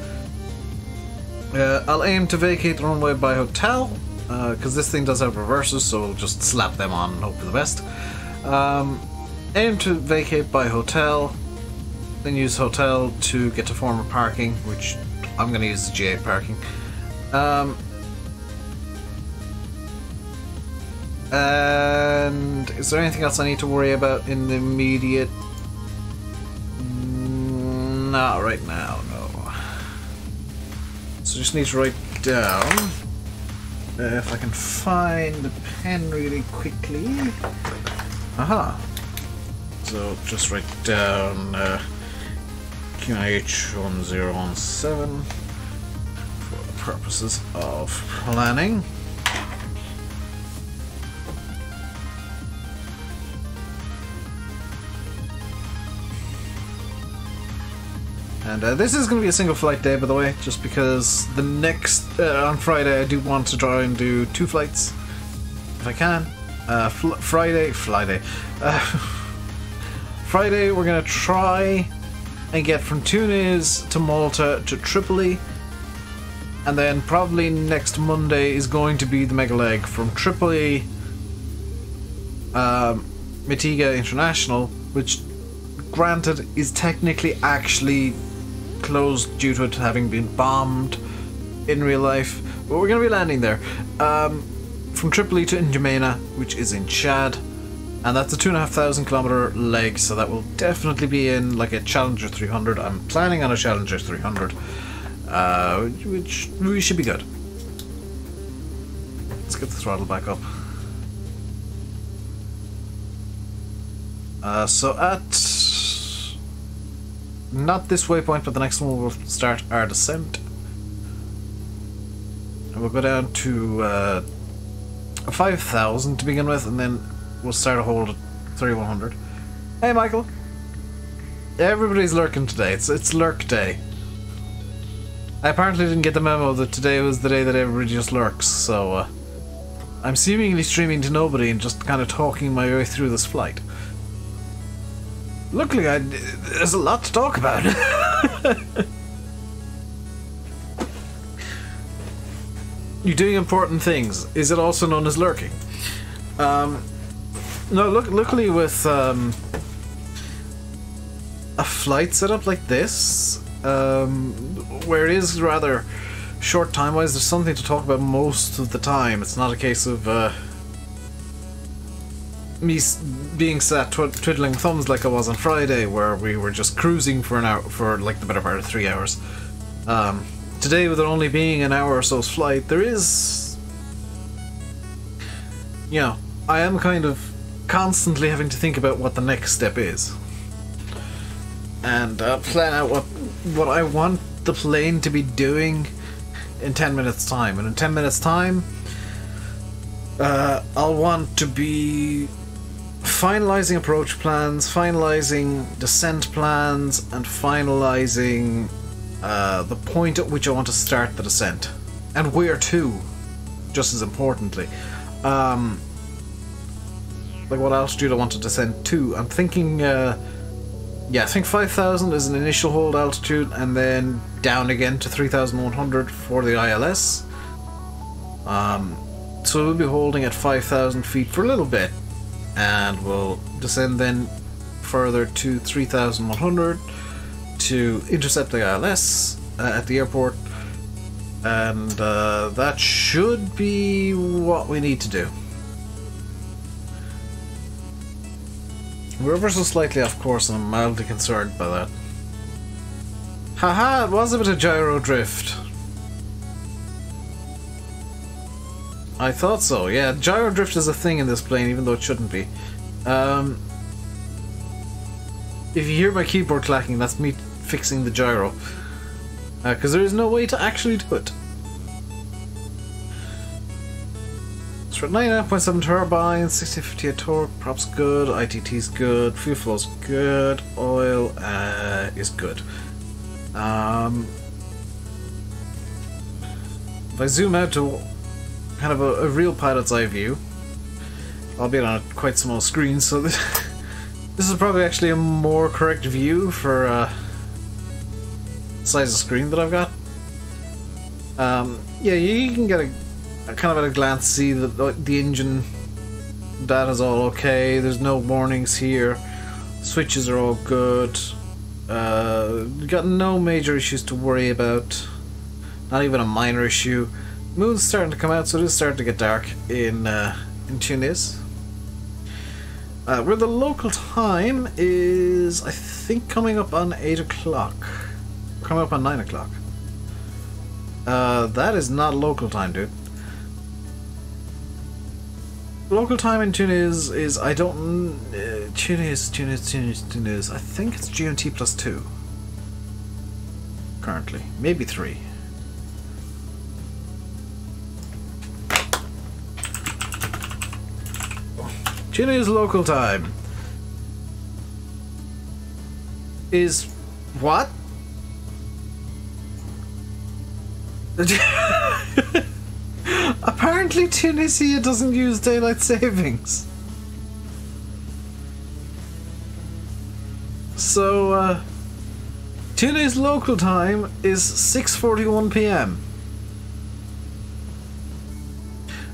I'll aim to vacate the runway by hotel, because this thing does have reverses, so we'll just slap them on and hope for the best. Aim to vacate by hotel, then use hotel to get to former parking, which I'm going to use the G8 parking. And is there anything else I need to worry about in the immediate? Not right now, no. So just need to write down, if I can find the pen really quickly. Aha! So just write down QNH 1017 for the purposes of planning. And this is going to be a single flight day, by the way, just because the next, on Friday, I do want to try and do 2 flights, if I can. Friday, we're going to try and get from Tunis to Malta to Tripoli, and then probably next Monday is going to be the mega leg from Tripoli, Mitiga International, which granted is technically actually closed due to it having been bombed in real life, but we're going to be landing there. From Tripoli to N'Djamena, which is in Chad, and that's a 2,500 kilometer leg, so that will definitely be in like a Challenger 300. I'm planning on a Challenger 300, which we should be good. Let's get the throttle back up. So at not this waypoint, but the next one, we'll start our descent, and we'll go down to 5,000 to begin with, and then we'll start a hold at 3,100. Hey, Michael. Everybody's lurking today. It's lurk day. I apparently didn't get the memo that today was the day that everybody just lurks, so I'm seemingly streaming to nobody and just kind of talking my way through this flight. Luckily, there's a lot to talk about. You're doing important things. Is it also known as lurking? No, luckily with a flight setup like this, where it is rather short time-wise, there's something to talk about most of the time. It's not a case of me being sat twiddling thumbs like I was on Friday, where we were just cruising for an hour, for like the better part of 3 hours. Today, with it only being an hour or so's flight, there is, you know, I am kind of constantly having to think about what the next step is, and plan out what I want the plane to be doing in 10 minutes time. And in 10 minutes time, I'll want to be finalizing approach plans, finalizing descent plans, and finalizing the point at which I want to start the descent, and where to, just as importantly. Like what altitude I want to descend to. I'm thinking, yeah, I think 5,000 is an initial hold altitude, and then down again to 3,100 for the ILS. So we'll be holding at 5,000 feet for a little bit, and we'll descend then further to 3,100 to intercept the ILS at the airport, and that should be what we need to do. We're ever so slightly off course, and I'm mildly concerned by that. Haha, it was a bit of gyro drift. I thought so, yeah. Gyro drift is a thing in this plane, even though it shouldn't be. If you hear my keyboard clacking, that's me fixing the gyro. Because there is no way to actually do it. So we're at 99.7 turbines, 60-58 torque, props good, ITT's good, fuel flow's good, oil is good. If I zoom out to kind of a real pilot's eye view, albeit on a quite small screen, so this is probably actually a more correct view for size of screen that I've got. Yeah, you can get a kind of at a glance see that the engine data's all okay. There's no warnings here. Switches are all good. Got no major issues to worry about. Not even a minor issue. Moon's starting to come out, so it is starting to get dark in Tunis. Where the local time is, I think, coming up on 8 o'clock. Coming up on 9 o'clock. That is not local time, dude. Local time in Tunis is, I don't... Tunis. I think it's GMT plus 2. Currently. Maybe 3. Tunis local time is what? Apparently Tunisia doesn't use daylight savings. So Tunis local time is 6:41 PM.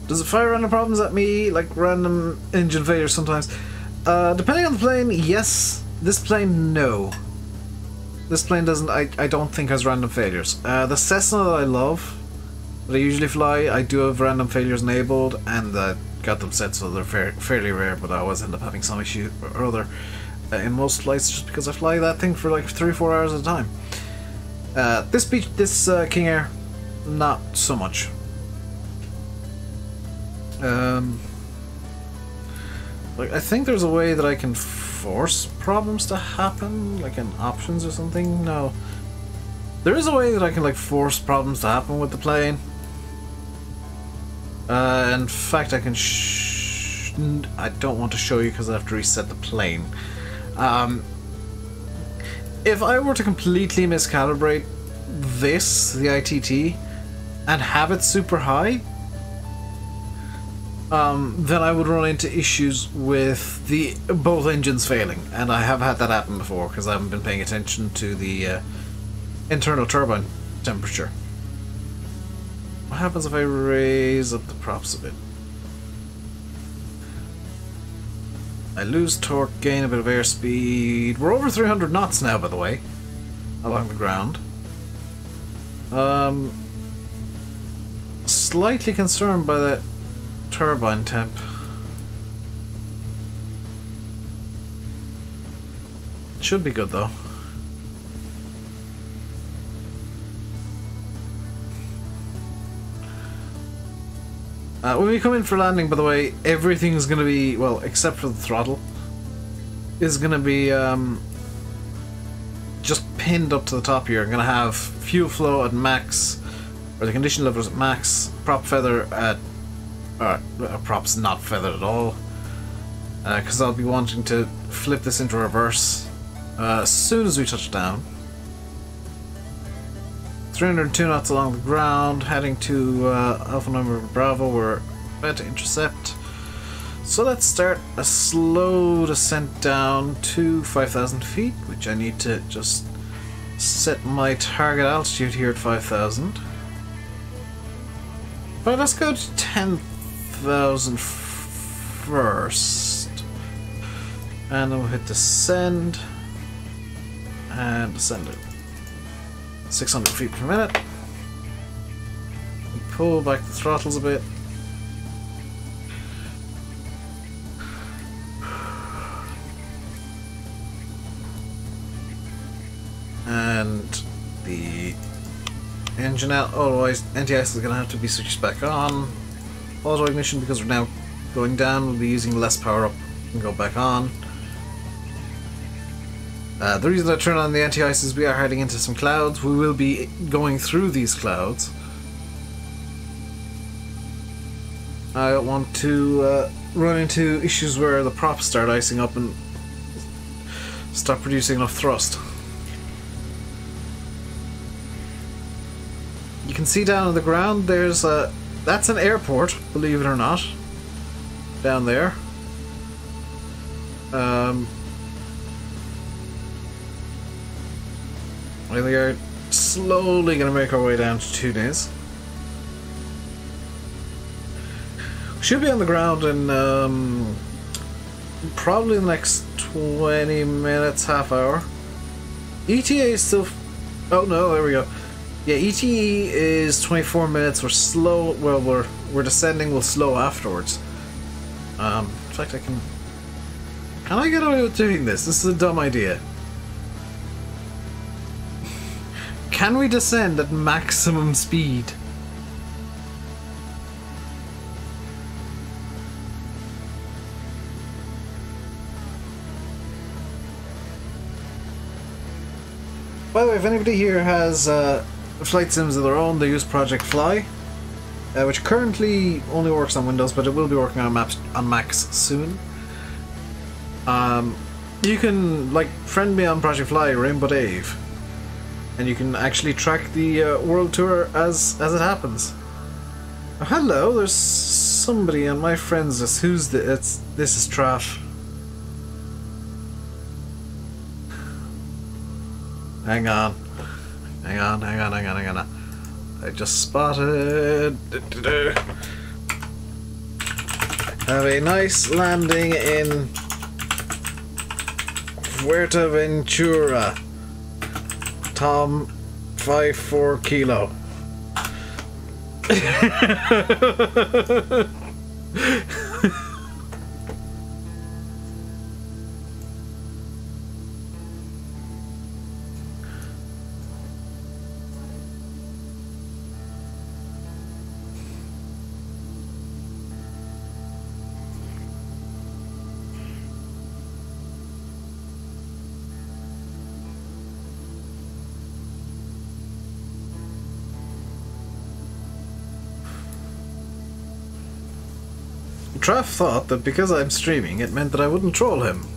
Does it fire random problems at me, like random engine failures sometimes? Depending on the plane, yes. This plane, no. This plane doesn't, I don't think has random failures. The Cessna that I love, that I usually fly, I do have random failures enabled, and got them set so they're fairly rare, but I always end up having some issue or other in most flights just because I fly that thing for like 3 or 4 hours at a time. This King Air, not so much. Like, I think there's a way that I can force problems to happen, like in options or something. No, there is a way that I can like force problems to happen with the plane. In fact, I can. I don't want to show you because I have to reset the plane. If I were to completely miscalibrate the ITT, and have it super high, then I would run into issues with both engines failing, and I have had that happen before because I haven't been paying attention to the internal turbine temperature. What happens if I raise up the props a bit? I lose torque, gain a bit of airspeed. We're over 300 knots now, by the way, along the ground. Slightly concerned by that turbine temp. Should be good though. When we come in for landing, by the way, everything is going to be, well, except for the throttle, is going to be just pinned up to the top here. I'm going to have fuel flow at max, or the condition levels at max, prop feather at props not feathered at all, because I'll be wanting to flip this into reverse as soon as we touch down. 302 knots along the ground, heading to Alpha Number Bravo. We're about to intercept. So let's start a slow descent down to 5,000 feet, which I need to just set my target altitude here at 5,000. But let's go to 10,000 first. And then we'll hit descend. and descend it. 600 feet per minute. Pull back the throttles a bit. And the engine out, otherwise ATIS is going to have to be switched back on. Auto ignition, because we're now going down, we'll be using less power up and go back on. The reason I turn on the ATIS is we are heading into some clouds. We will be going through these clouds. I don't want to run into issues where the props start icing up and stop producing enough thrust. You can see down on the ground there's a... that's an airport, believe it or not. Down there. We are slowly going to make our way down to Tunis. We should be on the ground in probably the next 20 minutes, half hour. ETA is still... oh no, there we go. Yeah, ETA is 24 minutes. We're slow. Well, we're descending. We'll slow afterwards. In fact, I can... can I get away with doing this? This is a dumb idea. Can we descend at maximum speed? By the way, if anybody here has flight sims of their own, they use Project Fly, which currently only works on Windows, but it will be working on Macs soon. You can, like, friend me on Project Fly, Rainbow Dave, and you can actually track the world tour as it happens. Oh, hello, there's somebody on my friends list. Who's this is Traff. Hang on. I just spotted. Have a nice landing in Fuerteventura. Tom 54 kilo. Traff thought that because I'm streaming, it meant that I wouldn't troll him.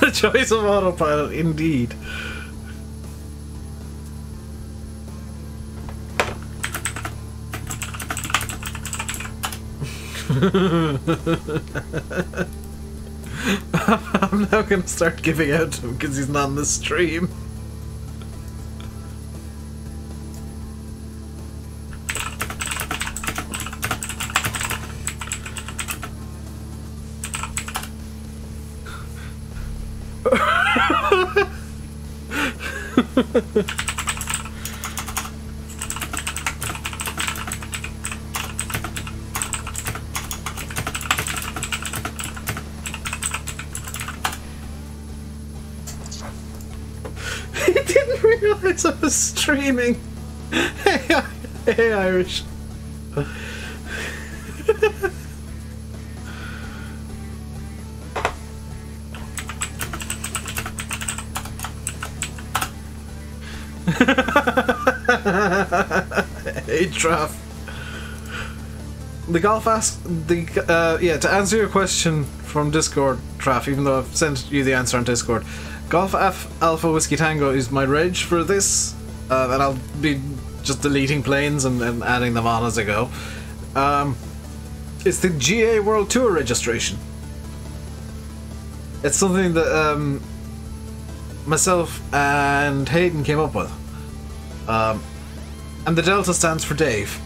The choice of autopilot, indeed. I'm now going to start giving out to him because he's not on the stream. He didn't realize I was streaming. Hey, Irish. Hey, Traff. The Golf yeah, to answer your question from Discord, Traff, even though I've sent you the answer on Discord, Golf Alpha Whiskey Tango is my reg for this, and I'll be just deleting planes and adding them on as I go. It's the GA World Tour registration. It's something that myself and Hayden came up with. And the Delta stands for Dave.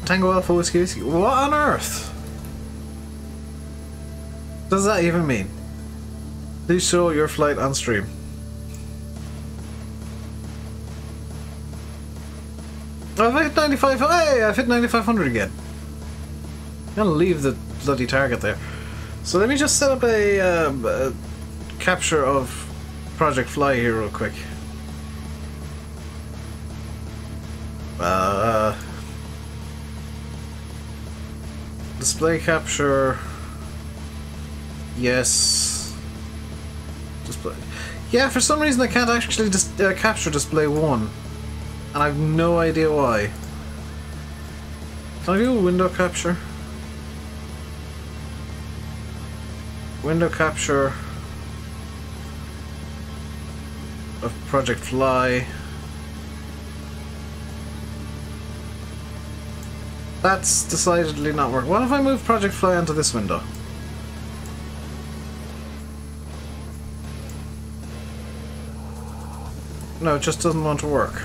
Tango Alpha Whiskey Whiskey. What on earth does that even mean? Please show your flight on stream. Oh, I've hit 95. Hey, I've hit 9,500 again. I'm gonna leave the bloody target there. So let me just set up a capture of Project Fly here real quick. Display capture. Yes. Display. Yeah, for some reason I can't actually just capture display 1. And I have no idea why. Can I do a window capture? Window capture of Project Fly. That's decidedly not working. What if I move Project Fly onto this window? No, it just doesn't want to work.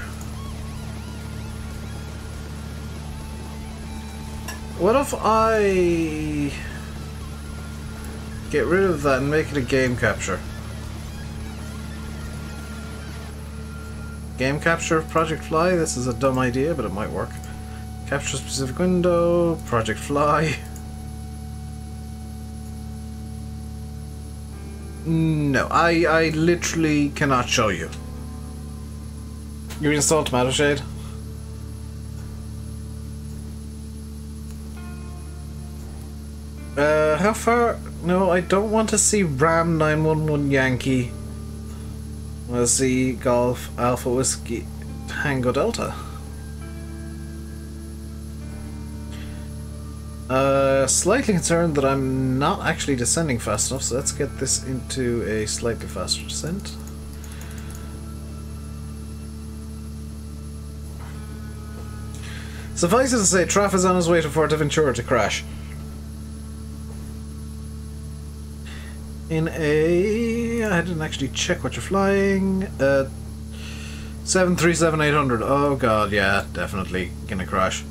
What if I get rid of that and make it a game capture? Game capture of Project Fly? This is a dumb idea, but it might work. Capture specific window, Project Fly. No, I literally cannot show you. You installed Tomato Shade? How far? No, I don't want to see Ram 911 Yankee. I want to see Golf Alpha Whiskey Tango Delta. Slightly concerned that I'm not actually descending fast enough, so let's get this into a slightly faster descent. Suffice it to say, Traff is on his way to Fuerteventura to crash. In a... I didn't actually check what you're flying. 737-800. Oh god, yeah, definitely gonna crash.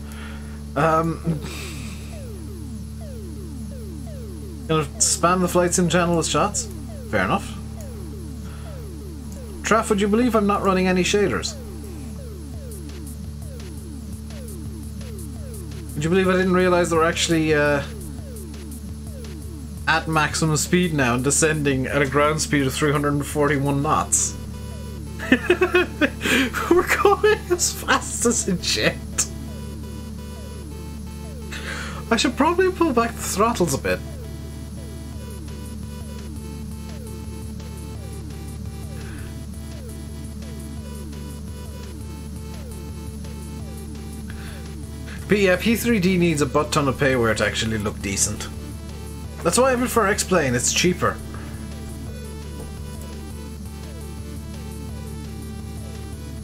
Gonna spam the flight sim channel with shots? Fair enough. Traff, would you believe I'm not running any shaders? Would you believe I didn't realise they were actually at maximum speed now and descending at a ground speed of 341 knots? We're going as fast as a jet. I should probably pull back the throttles a bit. But yeah, P3D needs a butt ton of payware to actually look decent. That's why I prefer X-Plane, it's cheaper.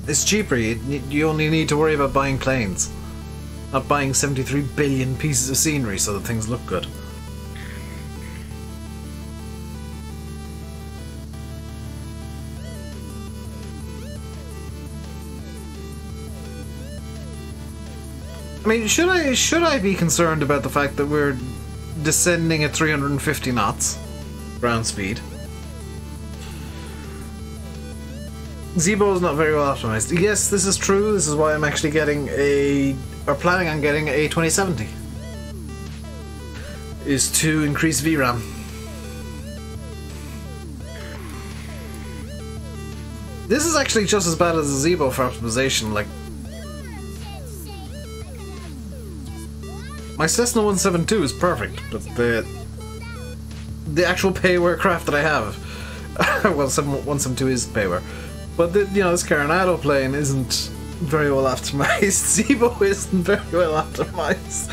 It's cheaper, you only need to worry about buying planes. Not buying 73 billion pieces of scenery so that things look good. I mean, should I be concerned about the fact that we're descending at 350 knots ground speed? Zebo is not very well optimized. Yes, this is true. This is why I'm actually getting planning on getting a 2070. Is to increase VRAM. This is actually just as bad as a Zebo for optimization. Like, My Cessna 172 is perfect, but the actual payware craft that I have, well, 172 is payware, but this Coronado plane isn't very well optimized. Zeebo isn't very well optimized,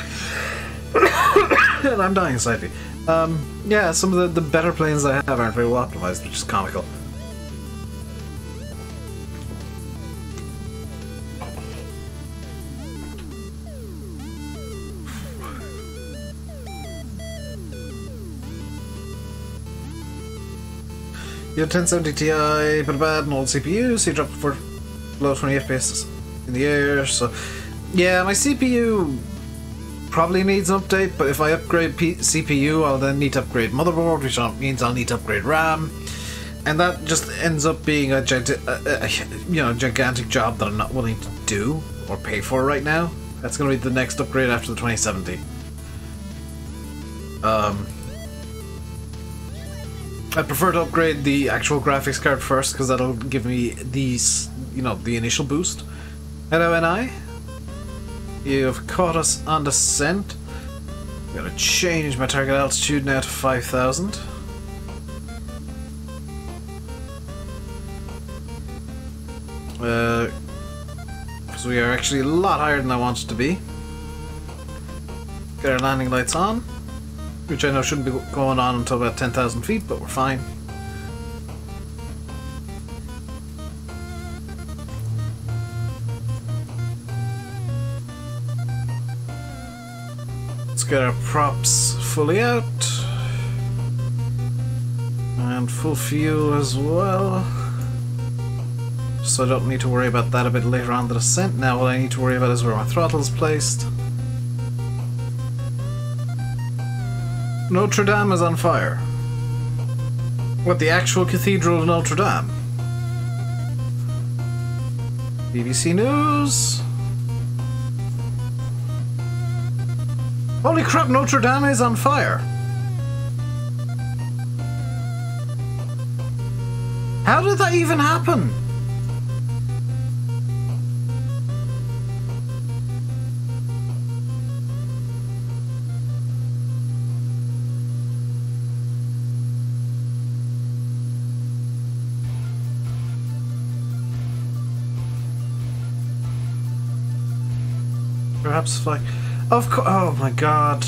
and I'm dying slightly. Yeah, some of the better planes I have aren't very well optimized, which is comical. You have 1070 Ti, but a bad and old CPU, so you drop it for below 20 FPS in the air. So, yeah, my CPU probably needs an update, but if I upgrade CPU, I'll then need to upgrade motherboard, which means I'll need to upgrade RAM, and that just ends up being a gigantic job that I'm not willing to do or pay for right now. That's going to be the next upgrade after the 2070. I prefer to upgrade the actual graphics card first, because that'll give me these, the initial boost. Hello, NI. You have caught us on descent. I'm gonna change my target altitude now to 5,000. Because we are actually a lot higher than I wanted to be. Get our landing lights on, which I know shouldn't be going on until about 10,000 feet, but we're fine. Let's get our props fully out. And full fuel as well. So I don't need to worry about that a bit later on the descent. Now what I need to worry about is where my throttle is placed. Notre Dame is on fire. What, the actual Cathedral of Notre Dame? BBC News. Holy crap, Notre Dame is on fire. How did that even happen? Perhaps fly. Of course. Oh my god.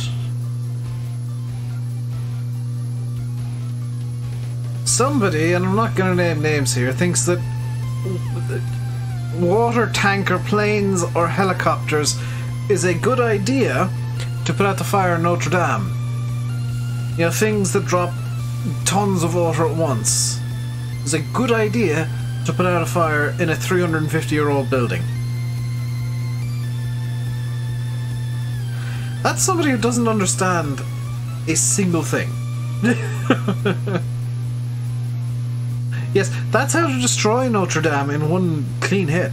Somebody, and I'm not going to name names here, thinks that water tanker planes or helicopters is a good idea to put out the fire in Notre Dame. Things that drop tons of water at once. It's a good idea to put out a fire in a 350-year-old building. That's somebody who doesn't understand a single thing. Yes, that's how to destroy Notre Dame in one clean hit.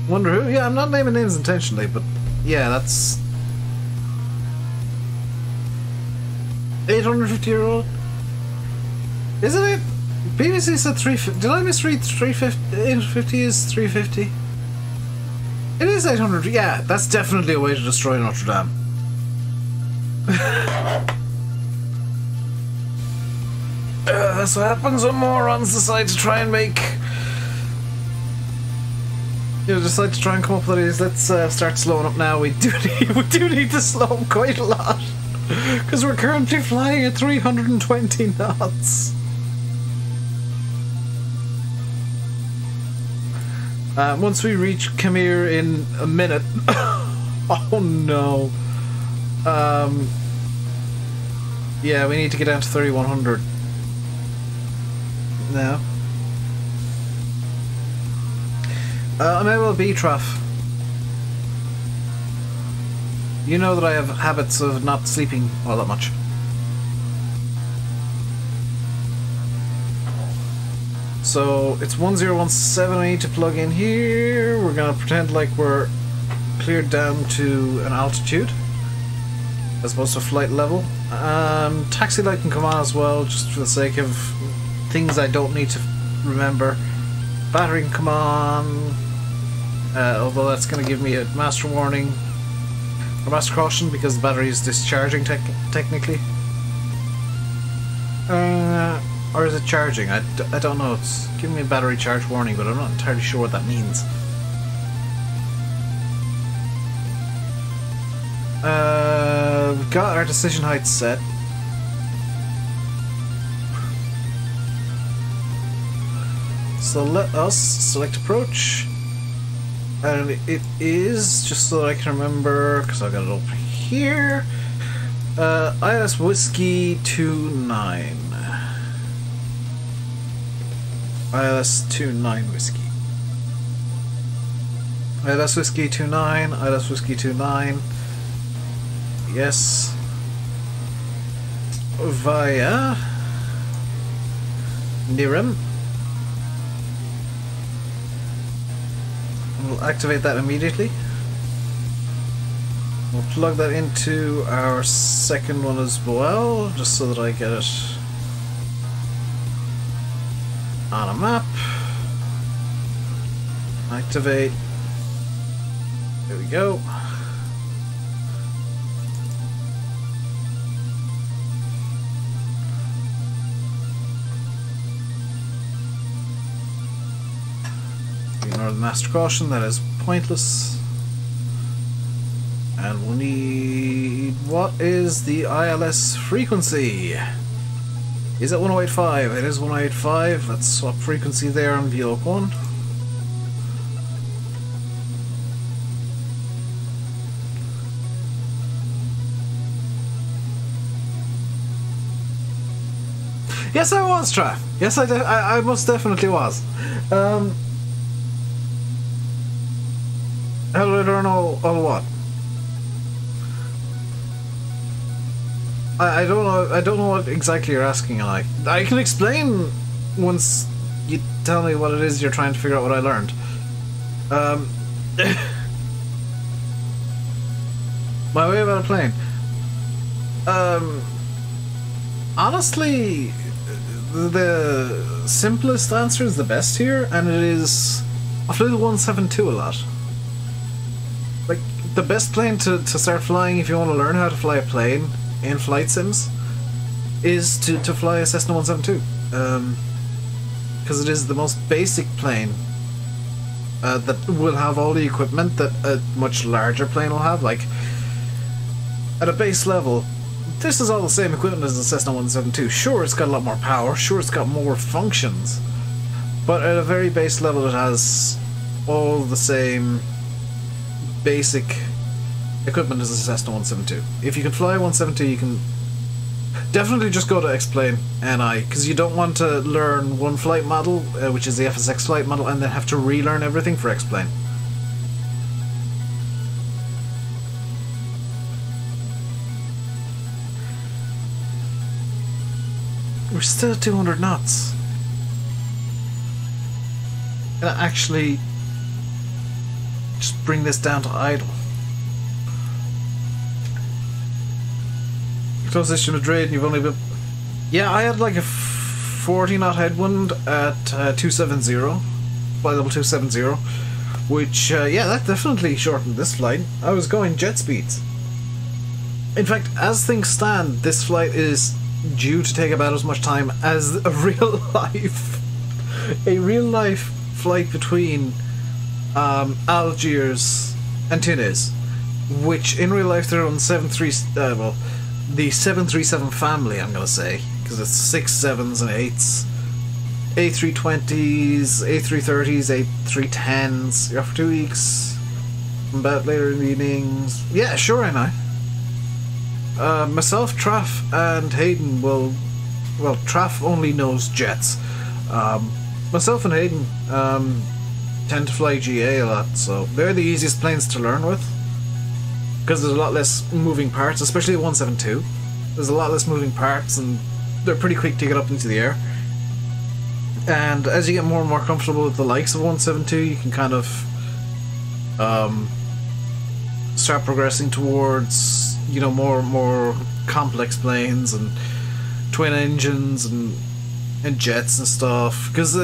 Wonder who? Yeah, I'm not naming names intentionally, but yeah, that's 850-year-old. Isn't it? BBC said 350. Did I misread 350? 850 is 350. It is 800. Yeah, that's definitely a way to destroy Notre Dame. That's what happens when morons decide to try and make... decide to try and come up with these. Let's start slowing up now. We do need to slow up quite a lot. Because we're currently flying at 320 knots. Once we reach Khmer in a minute... oh no. Yeah, we need to get down to 3,100 now. I'm able to B-Traf. You know that I have habits of not sleeping all that much. So it's 1017 I need to plug in here. We're gonna pretend like we're cleared down to an altitude as opposed to flight level. Taxi light can come on as well, just for the sake of things I don't need to remember. Battery can come on. although that's going to give me a master warning, or master caution, because the battery is discharging technically. Or is it charging? I don't know. It's giving me a battery charge warning, but I'm not entirely sure what that means. We've got our decision height set. So let us select approach. And it is, just so that I can remember, because I've got it over here, ATIS Whiskey 29. ATIS 29 Whiskey. ATIS Whiskey 29, ATIS Whiskey 29. Yes. Via Nirim. We'll activate that immediately. We'll plug that into our second one as well, just so that I get it on a map. Activate. There we go. Ignore the master caution, that is pointless. And we'll need... what is the ILS frequency? Is it 1085? It is 1085. Let's swap frequency there on VLOC 1. Yes, I was, Trav. Yes, I most definitely was. How did I learn all what? I don't know. I don't know what exactly you're asking. I can explain once you tell me what it is you're trying to figure out what I learned. My way about a plane. Honestly, the simplest answer is the best here, and it is I flew the 172 a lot. Like, the best plane to start flying if you want to learn how to fly a plane in flight sims is to fly a Cessna 172, because it is the most basic plane that will have all the equipment that a much larger plane will have. Like, at a base level, this is all the same equipment as the Cessna 172. Sure, it's got a lot more power, sure, it's got more functions, but at a very base level it has all the same basic equipment as a Cessna 172. If you can fly 172, you can definitely just go to X-Plane NI, because you don't want to learn one flight model, which is the FSX flight model, and then have to relearn everything for X-Plane. We're still at 200 knots. And actually just bring this down to idle. Closest to Madrid, and you've only been... Yeah, I had like a 40 knot headwind at 270, flight level 270, which, yeah, that definitely shortened this flight. I was going jet speeds. In fact, as things stand, this flight is due to take about as much time as a real life flight between Algiers and Tunis, which in real life they're on the 737 family, I'm gonna say, because it's 6 7s and 8s, A320s, A330s, A310s. You're off for 2 weeks, come back later in the evenings. Yeah, sure, I know. Myself, Traff, and Hayden will... Well, Traff only knows jets. Myself and Hayden tend to fly GA a lot, so they're the easiest planes to learn with, because there's a lot less moving parts, especially the 172. There's a lot less moving parts, and they're pretty quick to get up into the air. And as you get more and more comfortable with the likes of 172, you can kind of start progressing towards, you know, more complex planes and twin engines and jets and stuff. Because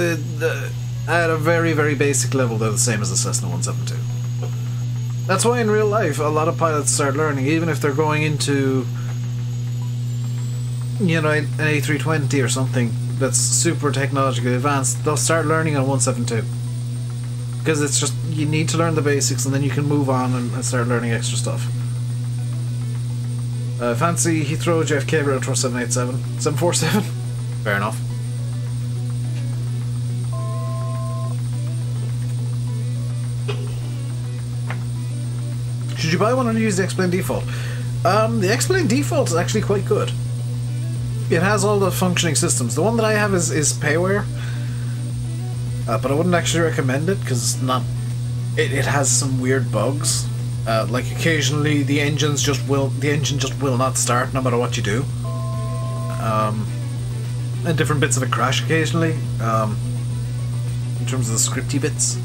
At a very, very basic level, they're the same as the Cessna 172. That's why in real life, a lot of pilots start learning, even if they're going into, you know, an A320 or something that's super technologically advanced, they'll start learning on 172. Because it's just, you need to learn the basics and then you can move on and start learning extra stuff. Fancy Heathrow JFK Retro 747? Fair enough. Should you buy one or use the Explain default? The Explain default is actually quite good. It has all the functioning systems. The one that I have is payware, but I wouldn't actually recommend it because it's not. It has some weird bugs. Like occasionally the engine just will not start no matter what you do. And different bits of it crash occasionally. In terms of the scripty bits.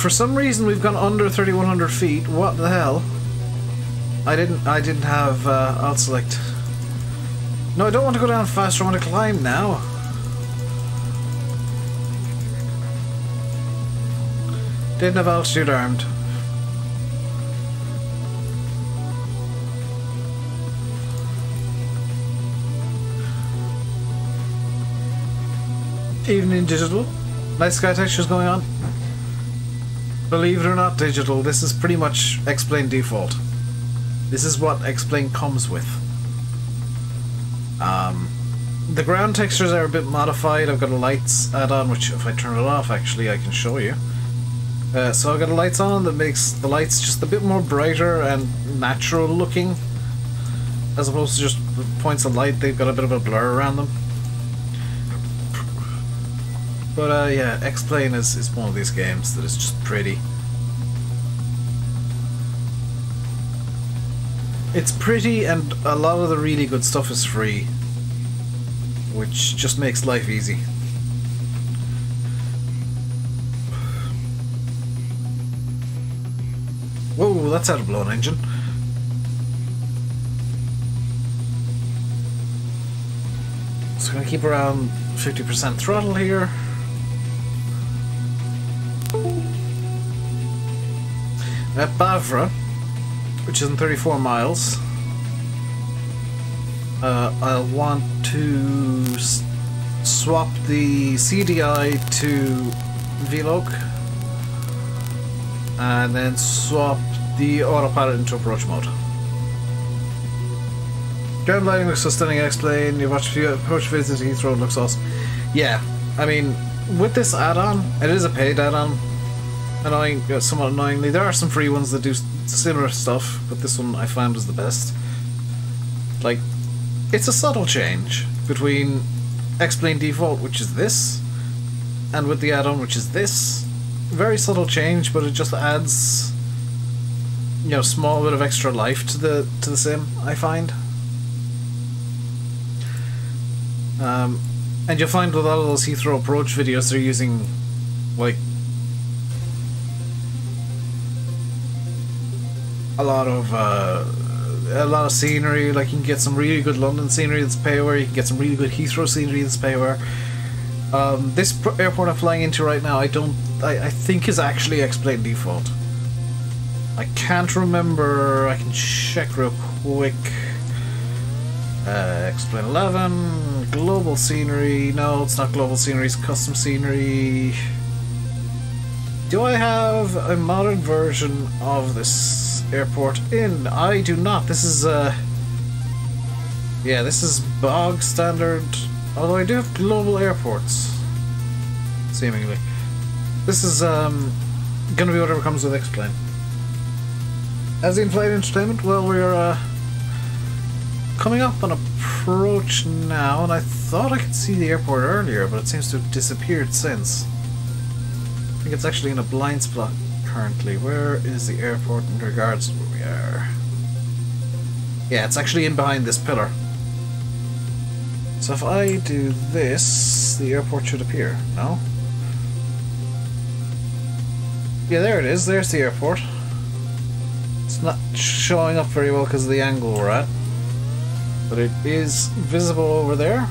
For some reason we've gone under 3,100 feet. What the hell? I didn't have alt select. No, I don't want to go down faster. I want to climb now. Didn't have altitude armed. Even in digital. Nice sky textures going on. Believe it or not, digital, this is pretty much Explain default. This is what Explain comes with. The ground textures are a bit modified. I've got a lights add-on, which if I turn it off, actually, I can show you. So I've got a lights on that makes the lights just a bit more brighter and natural looking, as opposed to just points of light. They've got a bit of a blur around them. But yeah, Explain is one of these games that is just pretty. It's pretty, and a lot of the really good stuff is free, which just makes life easy. Whoa, that's out of blown engine. So I'm gonna keep around 50% throttle here. At Bavra, which is in 34 miles, I'll want to swap the CDI to VLOC and then swap the autopilot into approach mode. Ground lighting looks so stunning. Explain. You watch a few approach videos into Heathrow. It looks awesome. Yeah, I mean, with this add-on, it is a paid add-on. Somewhat annoyingly, there are some free ones that do similar stuff, but this one I found was the best. Like, it's a subtle change between Explain default, which is this, and with the add-on, which is this. Very subtle change, but it just adds, you know, small bit of extra life to the sim, I find. And you'll find with a lot of those Heathrow approach videos, they're using like a lot of scenery. Like, you can get some really good London scenery that's payware. You can get some really good Heathrow scenery that's payware. This airport I'm flying into right now, I think is actually Explain default. I can't remember. I can check real quick. Explain 11, global scenery. No, it's not global scenery, it's custom scenery. Do I have a modern version of this airport in? I do not. This is yeah, this is bog standard, although I do have global airports, seemingly. This is gonna be whatever comes with Explain. As the in-flight entertainment, well, we're coming up on approach now, and I thought I could see the airport earlier, but it seems to have disappeared since. I think it's actually in a blind spot currently. Where is the airport in regards to where we are? Yeah, it's actually in behind this pillar. So if I do this, the airport should appear. No? Yeah, there it is. There's the airport. It's not showing up very well because of the angle we're at, but it is visible over there.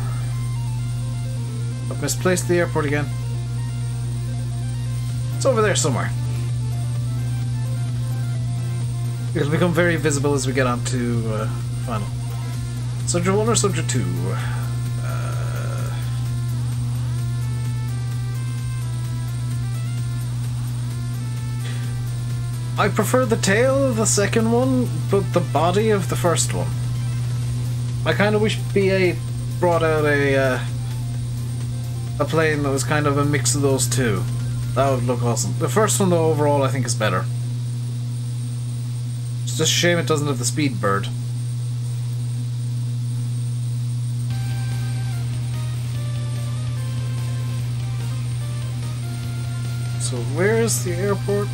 I've misplaced the airport again. It's over there somewhere. It'll become very visible as we get on to final. Subject 1 or Subject 2? I prefer the tail of the second one, but the body of the first one. I kind of wish BA brought out a plane that was kind of a mix of those two. That would look awesome. The first one, though, overall, I think is better. It's just a shame it doesn't have the speed bird. So where is the airport?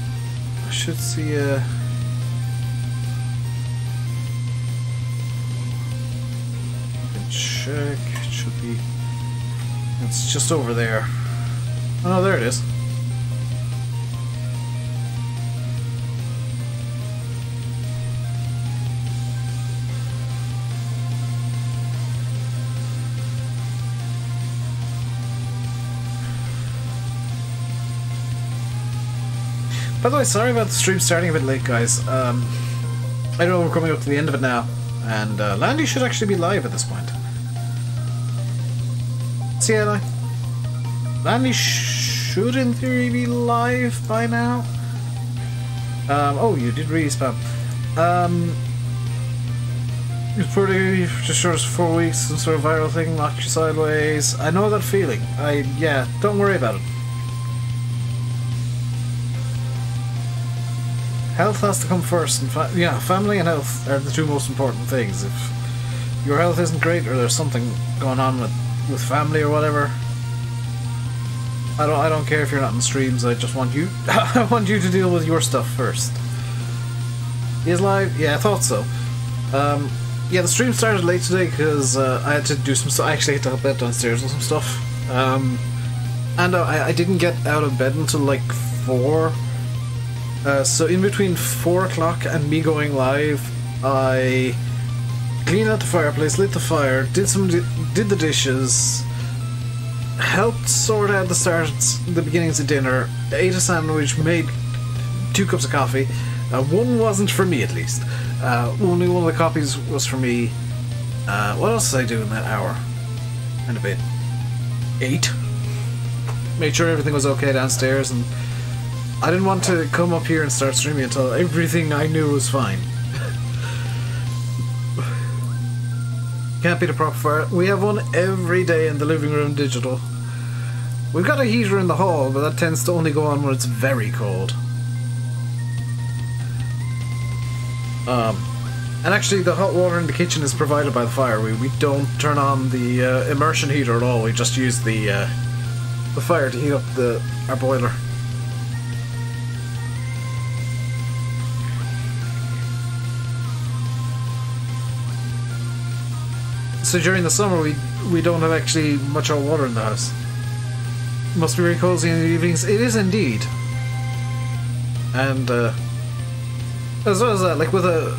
I should see a... check. It should be... it's just over there. Oh no, there it is. By the way, sorry about the stream starting a bit late, guys. I know we're coming up to the end of it now, and Landy should actually be live at this point. See, Landy should, in theory, be live by now. Oh, you did really spam. It's pretty just short as 4 weeks, some sort of viral thing, knocked you sideways. I know that feeling. Yeah, don't worry about it. Health has to come first, and family and health are the two most important things. If your health isn't great, or there's something going on with family or whatever, I don't care if you're not in streams. I just want you. I want you to deal with your stuff first. He is live. Yeah, I thought so. Yeah, the stream started late today because I had to do some stuff. I actually had to help out downstairs with some stuff. And I didn't get out of bed until like 4. So in between 4 o'clock and me going live, I cleaned out the fireplace, lit the fire, did the dishes, helped sort out the beginnings of dinner, ate a sandwich, made 2 cups of coffee. One wasn't for me, at least. Only one of the copies was for me. What else did I do in that hour? And a bit. 8. Made sure everything was okay downstairs, and I didn't want to come up here and start streaming until everything I knew was fine. Can't beat a proper fire. We have one every day in the living room digital. We've got a heater in the hall, but that tends to only go on when it's very cold. And actually the hot water in the kitchen is provided by the fire. We don't turn on the immersion heater at all. We just use the fire to heat up our boiler. So during the summer we don't have actually much hot water in the house. Must be very cozy in the evenings. It is indeed. And as well as that, like with a...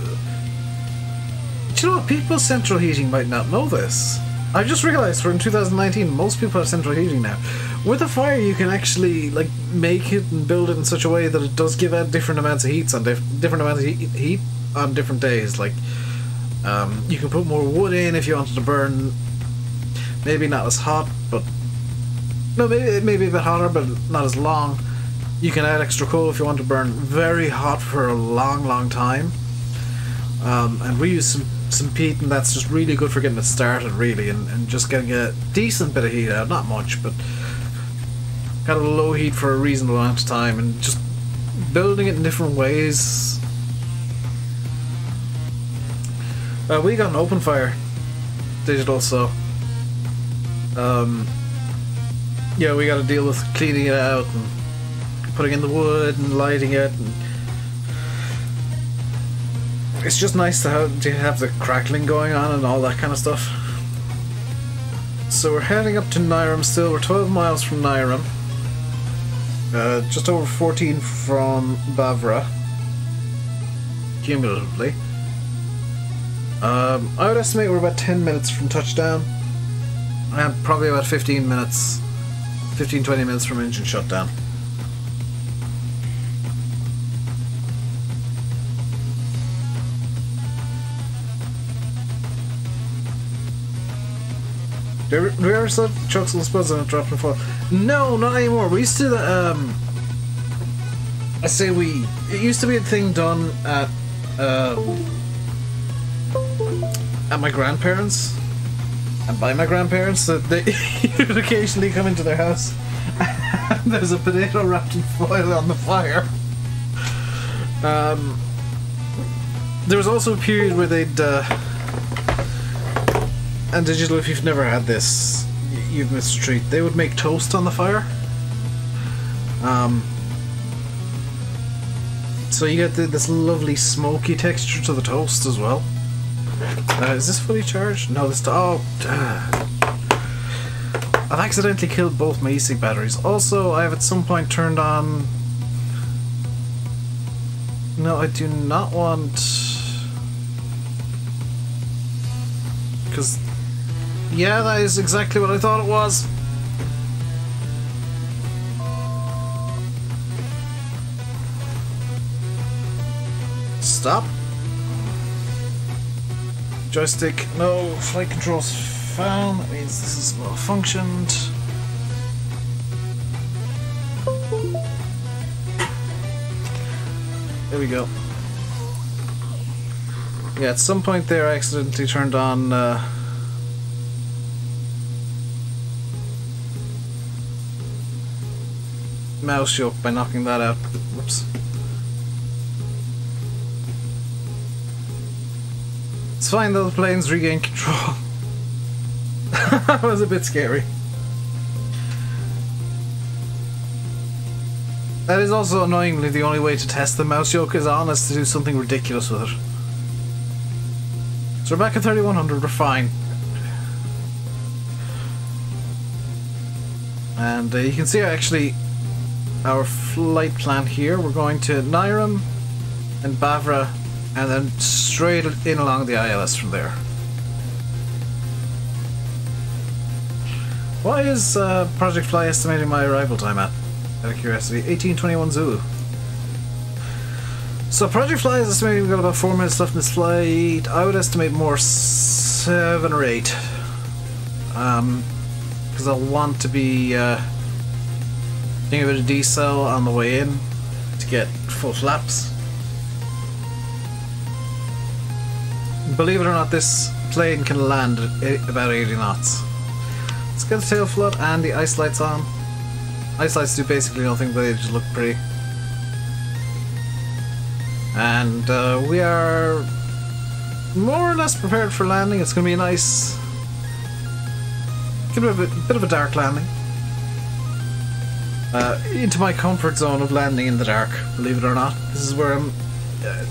Do you know what? People with central heating might not know this. I just realised we're in 2019, most people have central heating now. With a fire you can actually like make it and build it in such a way that it does give out different amounts of heat on different amounts of heat on different days. Like you can put more wood in if you wanted to burn maybe not as hot, but no, maybe a bit hotter but not as long. You can add extra coal if you want to burn very hot for a long time. And we use some peat, and that's just really good for getting it started, really, and just getting a decent bit of heat out. Not much, but kind of low heat for a reasonable amount of time, and just building it in different ways. We got an open fire digital, so yeah, we got to deal with cleaning it out and putting in the wood and lighting it, and it's just nice to have the crackling going on and all that kind of stuff. So we're heading up to Nairam still. We're 12 miles from Nairam, just over 14 from Bavra cumulatively. I would estimate we're about 10 minutes from touchdown, and probably about 15-20 minutes from engine shutdown. Do we ever still have trucks and spuds and it dropped and fall? No, not anymore. We used to, I say we. It used to be a thing done at my grandparents. And by my grandparents, that they would occasionally come into their house and there's a potato wrapped in foil on the fire. There was also a period where they'd, and digital, if you've never had this, you've missed a treat. They would make toast on the fire. So you get this lovely smoky texture to the toast as well. Is this fully charged? No, this. Oh, I've accidentally killed both my e-cig batteries. Also, I have at some point turned on. No, I do not want. Because, yeah, that is exactly what I thought it was. Stop. Joystick, no. Flight controls found. That means this is malfunctioned. There we go. Yeah, at some point there I accidentally turned on mouse yoke by knocking that out. Whoops. It's fine though, the plane's regained control. That was a bit scary. That is also annoyingly the only way to test the mouse yoke is on, is to do something ridiculous with it. So we're back at 3100, we're fine. And you can see actually our flight plan here. We're going to Nairam and Bavra and then straight in along the ILS from there. What is Project Fly estimating my arrival time at? Out of curiosity, 1821 Zulu. So Project Fly is estimating we've got about 4 minutes left in this flight. I would estimate more 7 or 8. Because I'll want to be doing a bit of decel on the way in to get full flaps. Believe it or not, this plane can land at about 80 knots. Let's get the tail flood and the ice lights on. Ice lights do basically nothing, but they just look pretty. And we are more or less prepared for landing. It's going to be a nice, bit of a dark landing. Into my comfort zone of landing in the dark. Believe it or not, this is where I'm.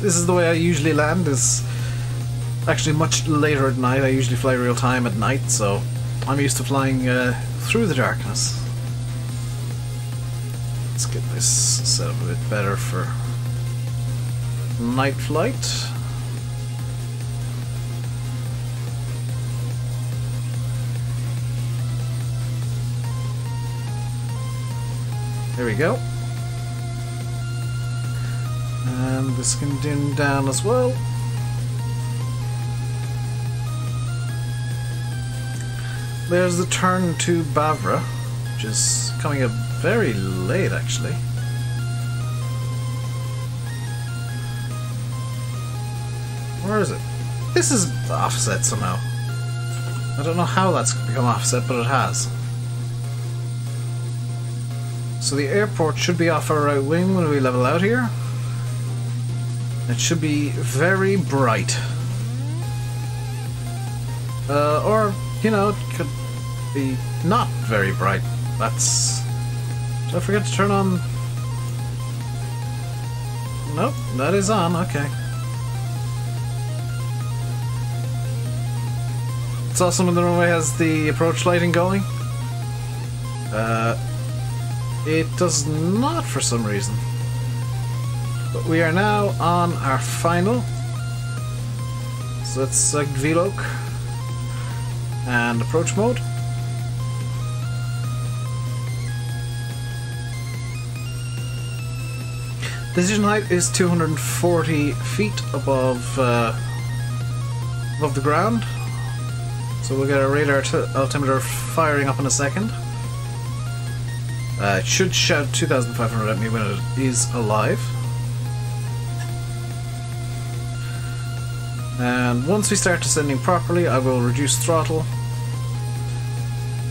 This is the way I usually land. Is actually much later at night. I usually fly real time at night, so I'm used to flying through the darkness. Let's get this set up a bit better for night flight. There we go. And this can dim down as well. There's the turn to Bavra, which is coming up very late actually. Where is it? This is offset somehow. I don't know how that's become offset, but it has. So the airport should be off our right wing when we level out here. It should be very bright. Or, you know, it could be not very bright. That's... Did I forget to turn on... Nope, that is on, okay. It's awesome when the runway has the approach lighting going. It does not for some reason. But we are now on our final. So let's select VLOC and approach mode. Decision height is 240 feet above the ground. So we'll get our radar altimeter firing up in a second. It should shout 2,500 at me when it is alive. And once we start descending properly, I will reduce throttle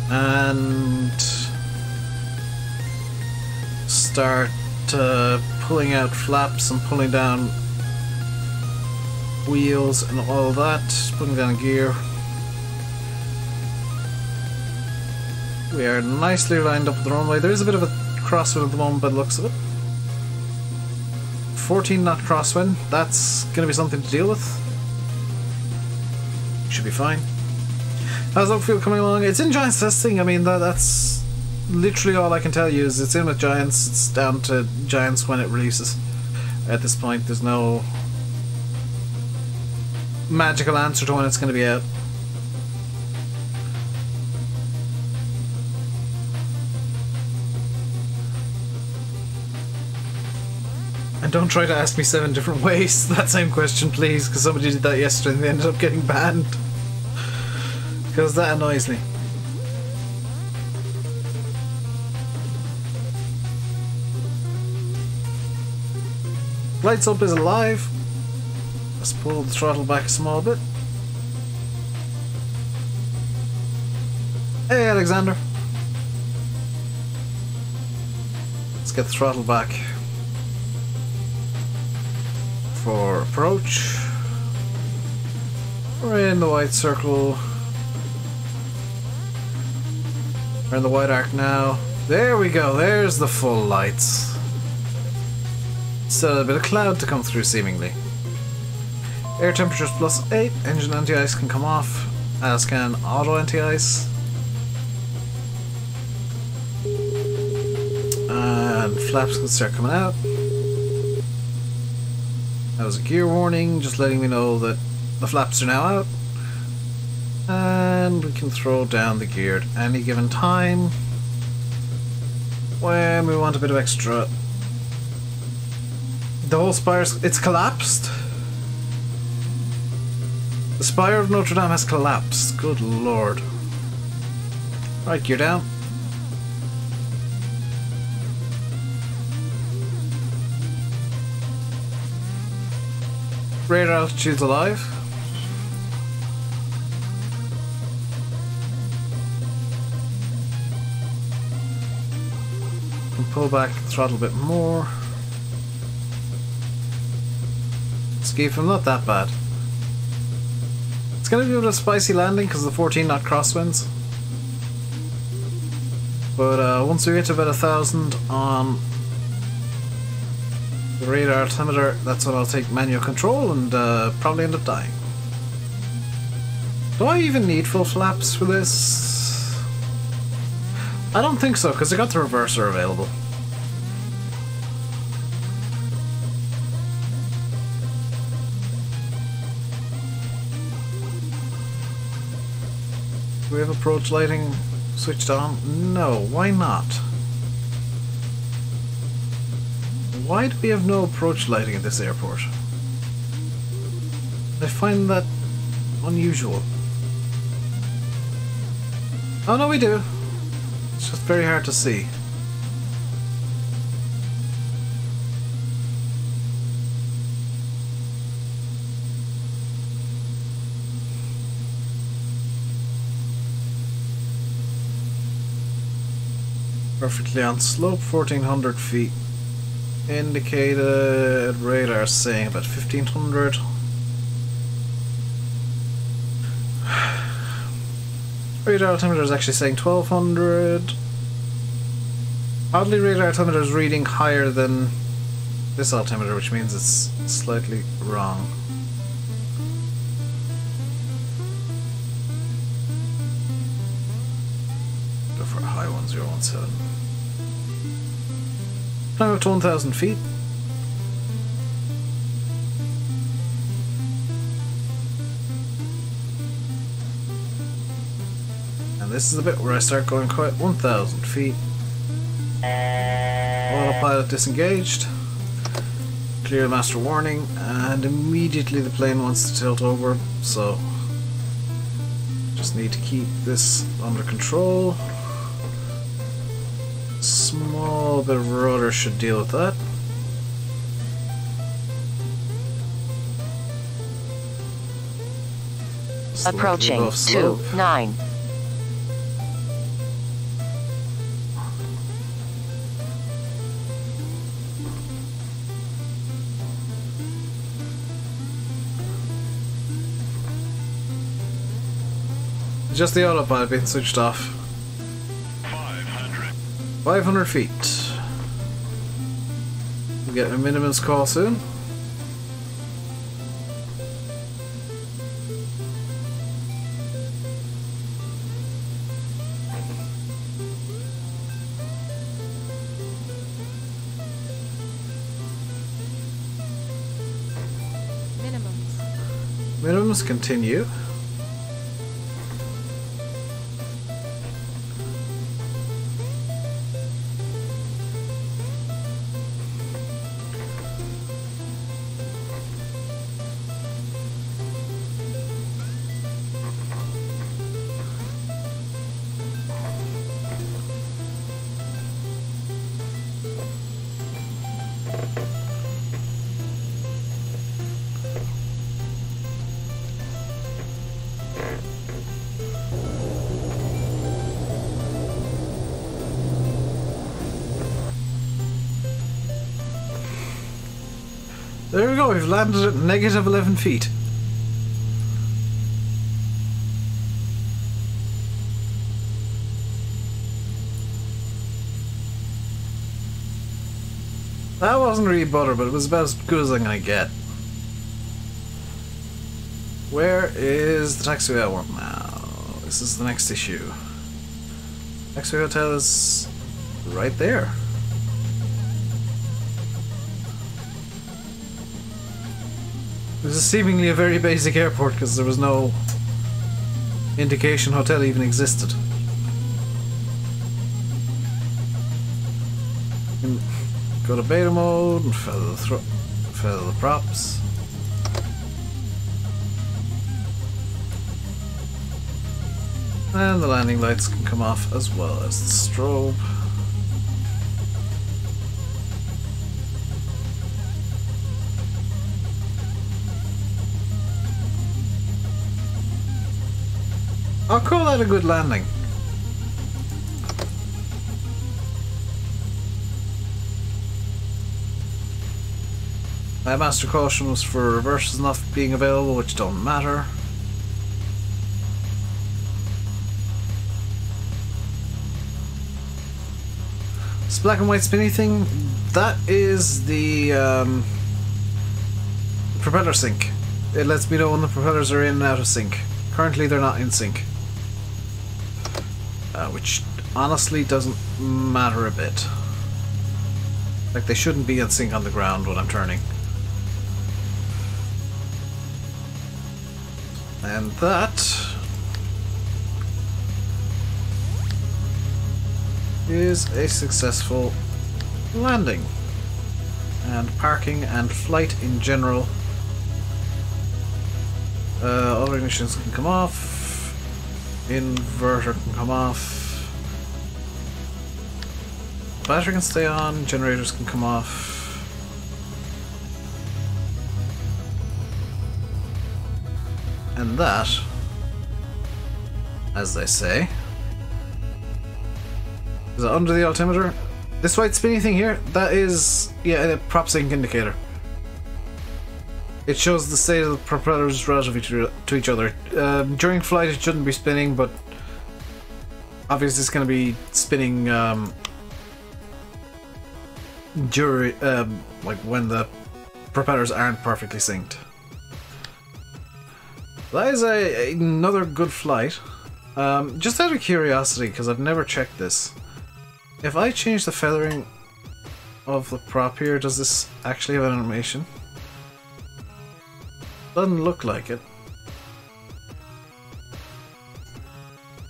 and start pulling out flaps and pulling down wheels and all that, putting down gear. We are nicely lined up with the runway. There is a bit of a crosswind at the moment by the looks of it. 14 knot crosswind, that's going to be something to deal with. Should be fine. How's Oakfield coming along? It's in Giants testing. I mean, that's literally all I can tell you is it's in with Giants. It's down to Giants when it releases. At this point, there's no magical answer to when it's going to be out. And don't try to ask me 7 different ways that same question, please, because somebody did that yesterday and they ended up getting banned. Because that annoys me. Lights up is alive. Let's pull the throttle back a small bit. Hey, Alexander. Let's get the throttle back for approach. We're in the white circle. We're in the white arc now. There we go, there's the full lights. Still a bit of cloud to come through seemingly. Air temperatures +8, engine anti-ice can come off, as can auto anti-ice. And flaps can start coming out. That was a gear warning, just letting me know that the flaps are now out. And we can throw down the gear at any given time when we want a bit of extra. The whole spire, it's collapsed. The spire of Notre Dame has collapsed. Good lord. Right, gear down. Radar altitude's alive. And pull back the throttle a bit more. Escape from not that bad. It's going to be a bit of a spicy landing because of the 14 knot crosswinds. But once we get to about 1,000 on the radar altimeter, that's when I'll take manual control and probably end up dying. Do I even need full flaps for this? I don't think so, because I got the reverser available. Do we have approach lighting switched on? No, why not? Why do we have no approach lighting at this airport? I find that unusual. Oh no, we do. It's just very hard to see. Perfectly on slope, 1,400 feet. Indicated radar saying about 1,500. Radar altimeter is actually saying 1,200. Oddly, radar altimeter is reading higher than this altimeter, which means it's slightly wrong. Go for a high 1017. Climb up to 1,000 feet. And this is the bit where I start going quiet. 1,000 feet. Autopilot disengaged. Clear master warning, and immediately the plane wants to tilt over, so Just need to keep this under control. Small bit of rudder should deal with that. Approaching 29. Just the autopilot being switched off. 500 feet. We'll get a minimums call soon. Minimums continue. There we go, we've landed at negative 11 feet. That wasn't really butter, but it was about as good as I'm gonna get. Where is the taxiway I want now? This is the next issue. Taxiway hotel is right there. This is seemingly a very basic airport because there was no indication hotel even existed. And go to beta mode and feather the props. And the landing lights can come off as well as the strobe. I'll call that a good landing. My master caution was for reverses not being available, which don't matter. This black and white spinny thing, that is the propeller sync. It lets me know when the propellers are in and out of sync. Currently they're not in sync. Which honestly doesn't matter a bit. Like, they shouldn't be in sync on the ground when I'm turning. And that is a successful landing. And parking and flight in general. All ignitions can come off. Inverter can come off. Battery can stay on. Generators can come off. And that, as they say, is it under the altimeter? This white spinny thing here, that is, yeah, a prop sync indicator. It shows the state of the propellers relative to each other. During flight it shouldn't be spinning, but obviously it's going to be spinning during, like when the propellers aren't perfectly synced. That is another good flight. Just out of curiosity, because I've never checked this. If I change the feathering of the prop here, does this actually have an animation? Doesn't look like it.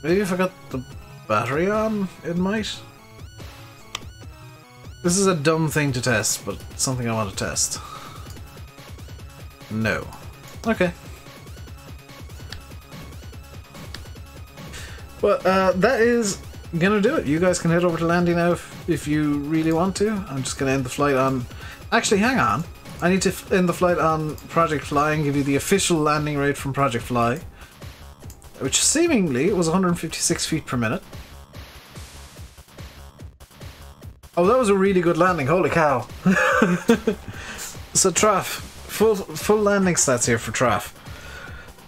Maybe if I got the battery on, it might. This is a dumb thing to test, but something I want to test. No. Okay. But that is gonna do it. You guys can head over to landing now if you really want to. I'm just gonna end the flight on... Actually, hang on. I need to end the flight on Project Fly and give you the official landing rate from Project Fly, which seemingly was 156 feet per minute. Oh, that was a really good landing. Holy cow. So Traf, full landing stats here for Traf.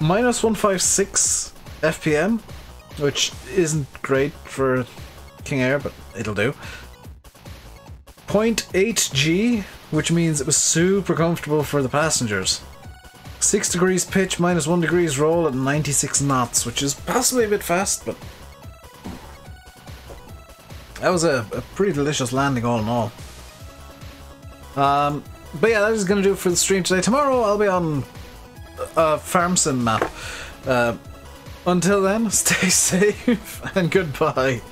Minus 156 FPM, which isn't great for King Air, but it'll do. 0.8 G, which means it was super comfortable for the passengers. 6 degrees pitch, minus 1 degrees roll at 96 knots, which is possibly a bit fast, but that was a pretty delicious landing all in all. But yeah, that is going to do it for the stream today. Tomorrow I'll be on a farm sim map. Until then, stay safe and goodbye.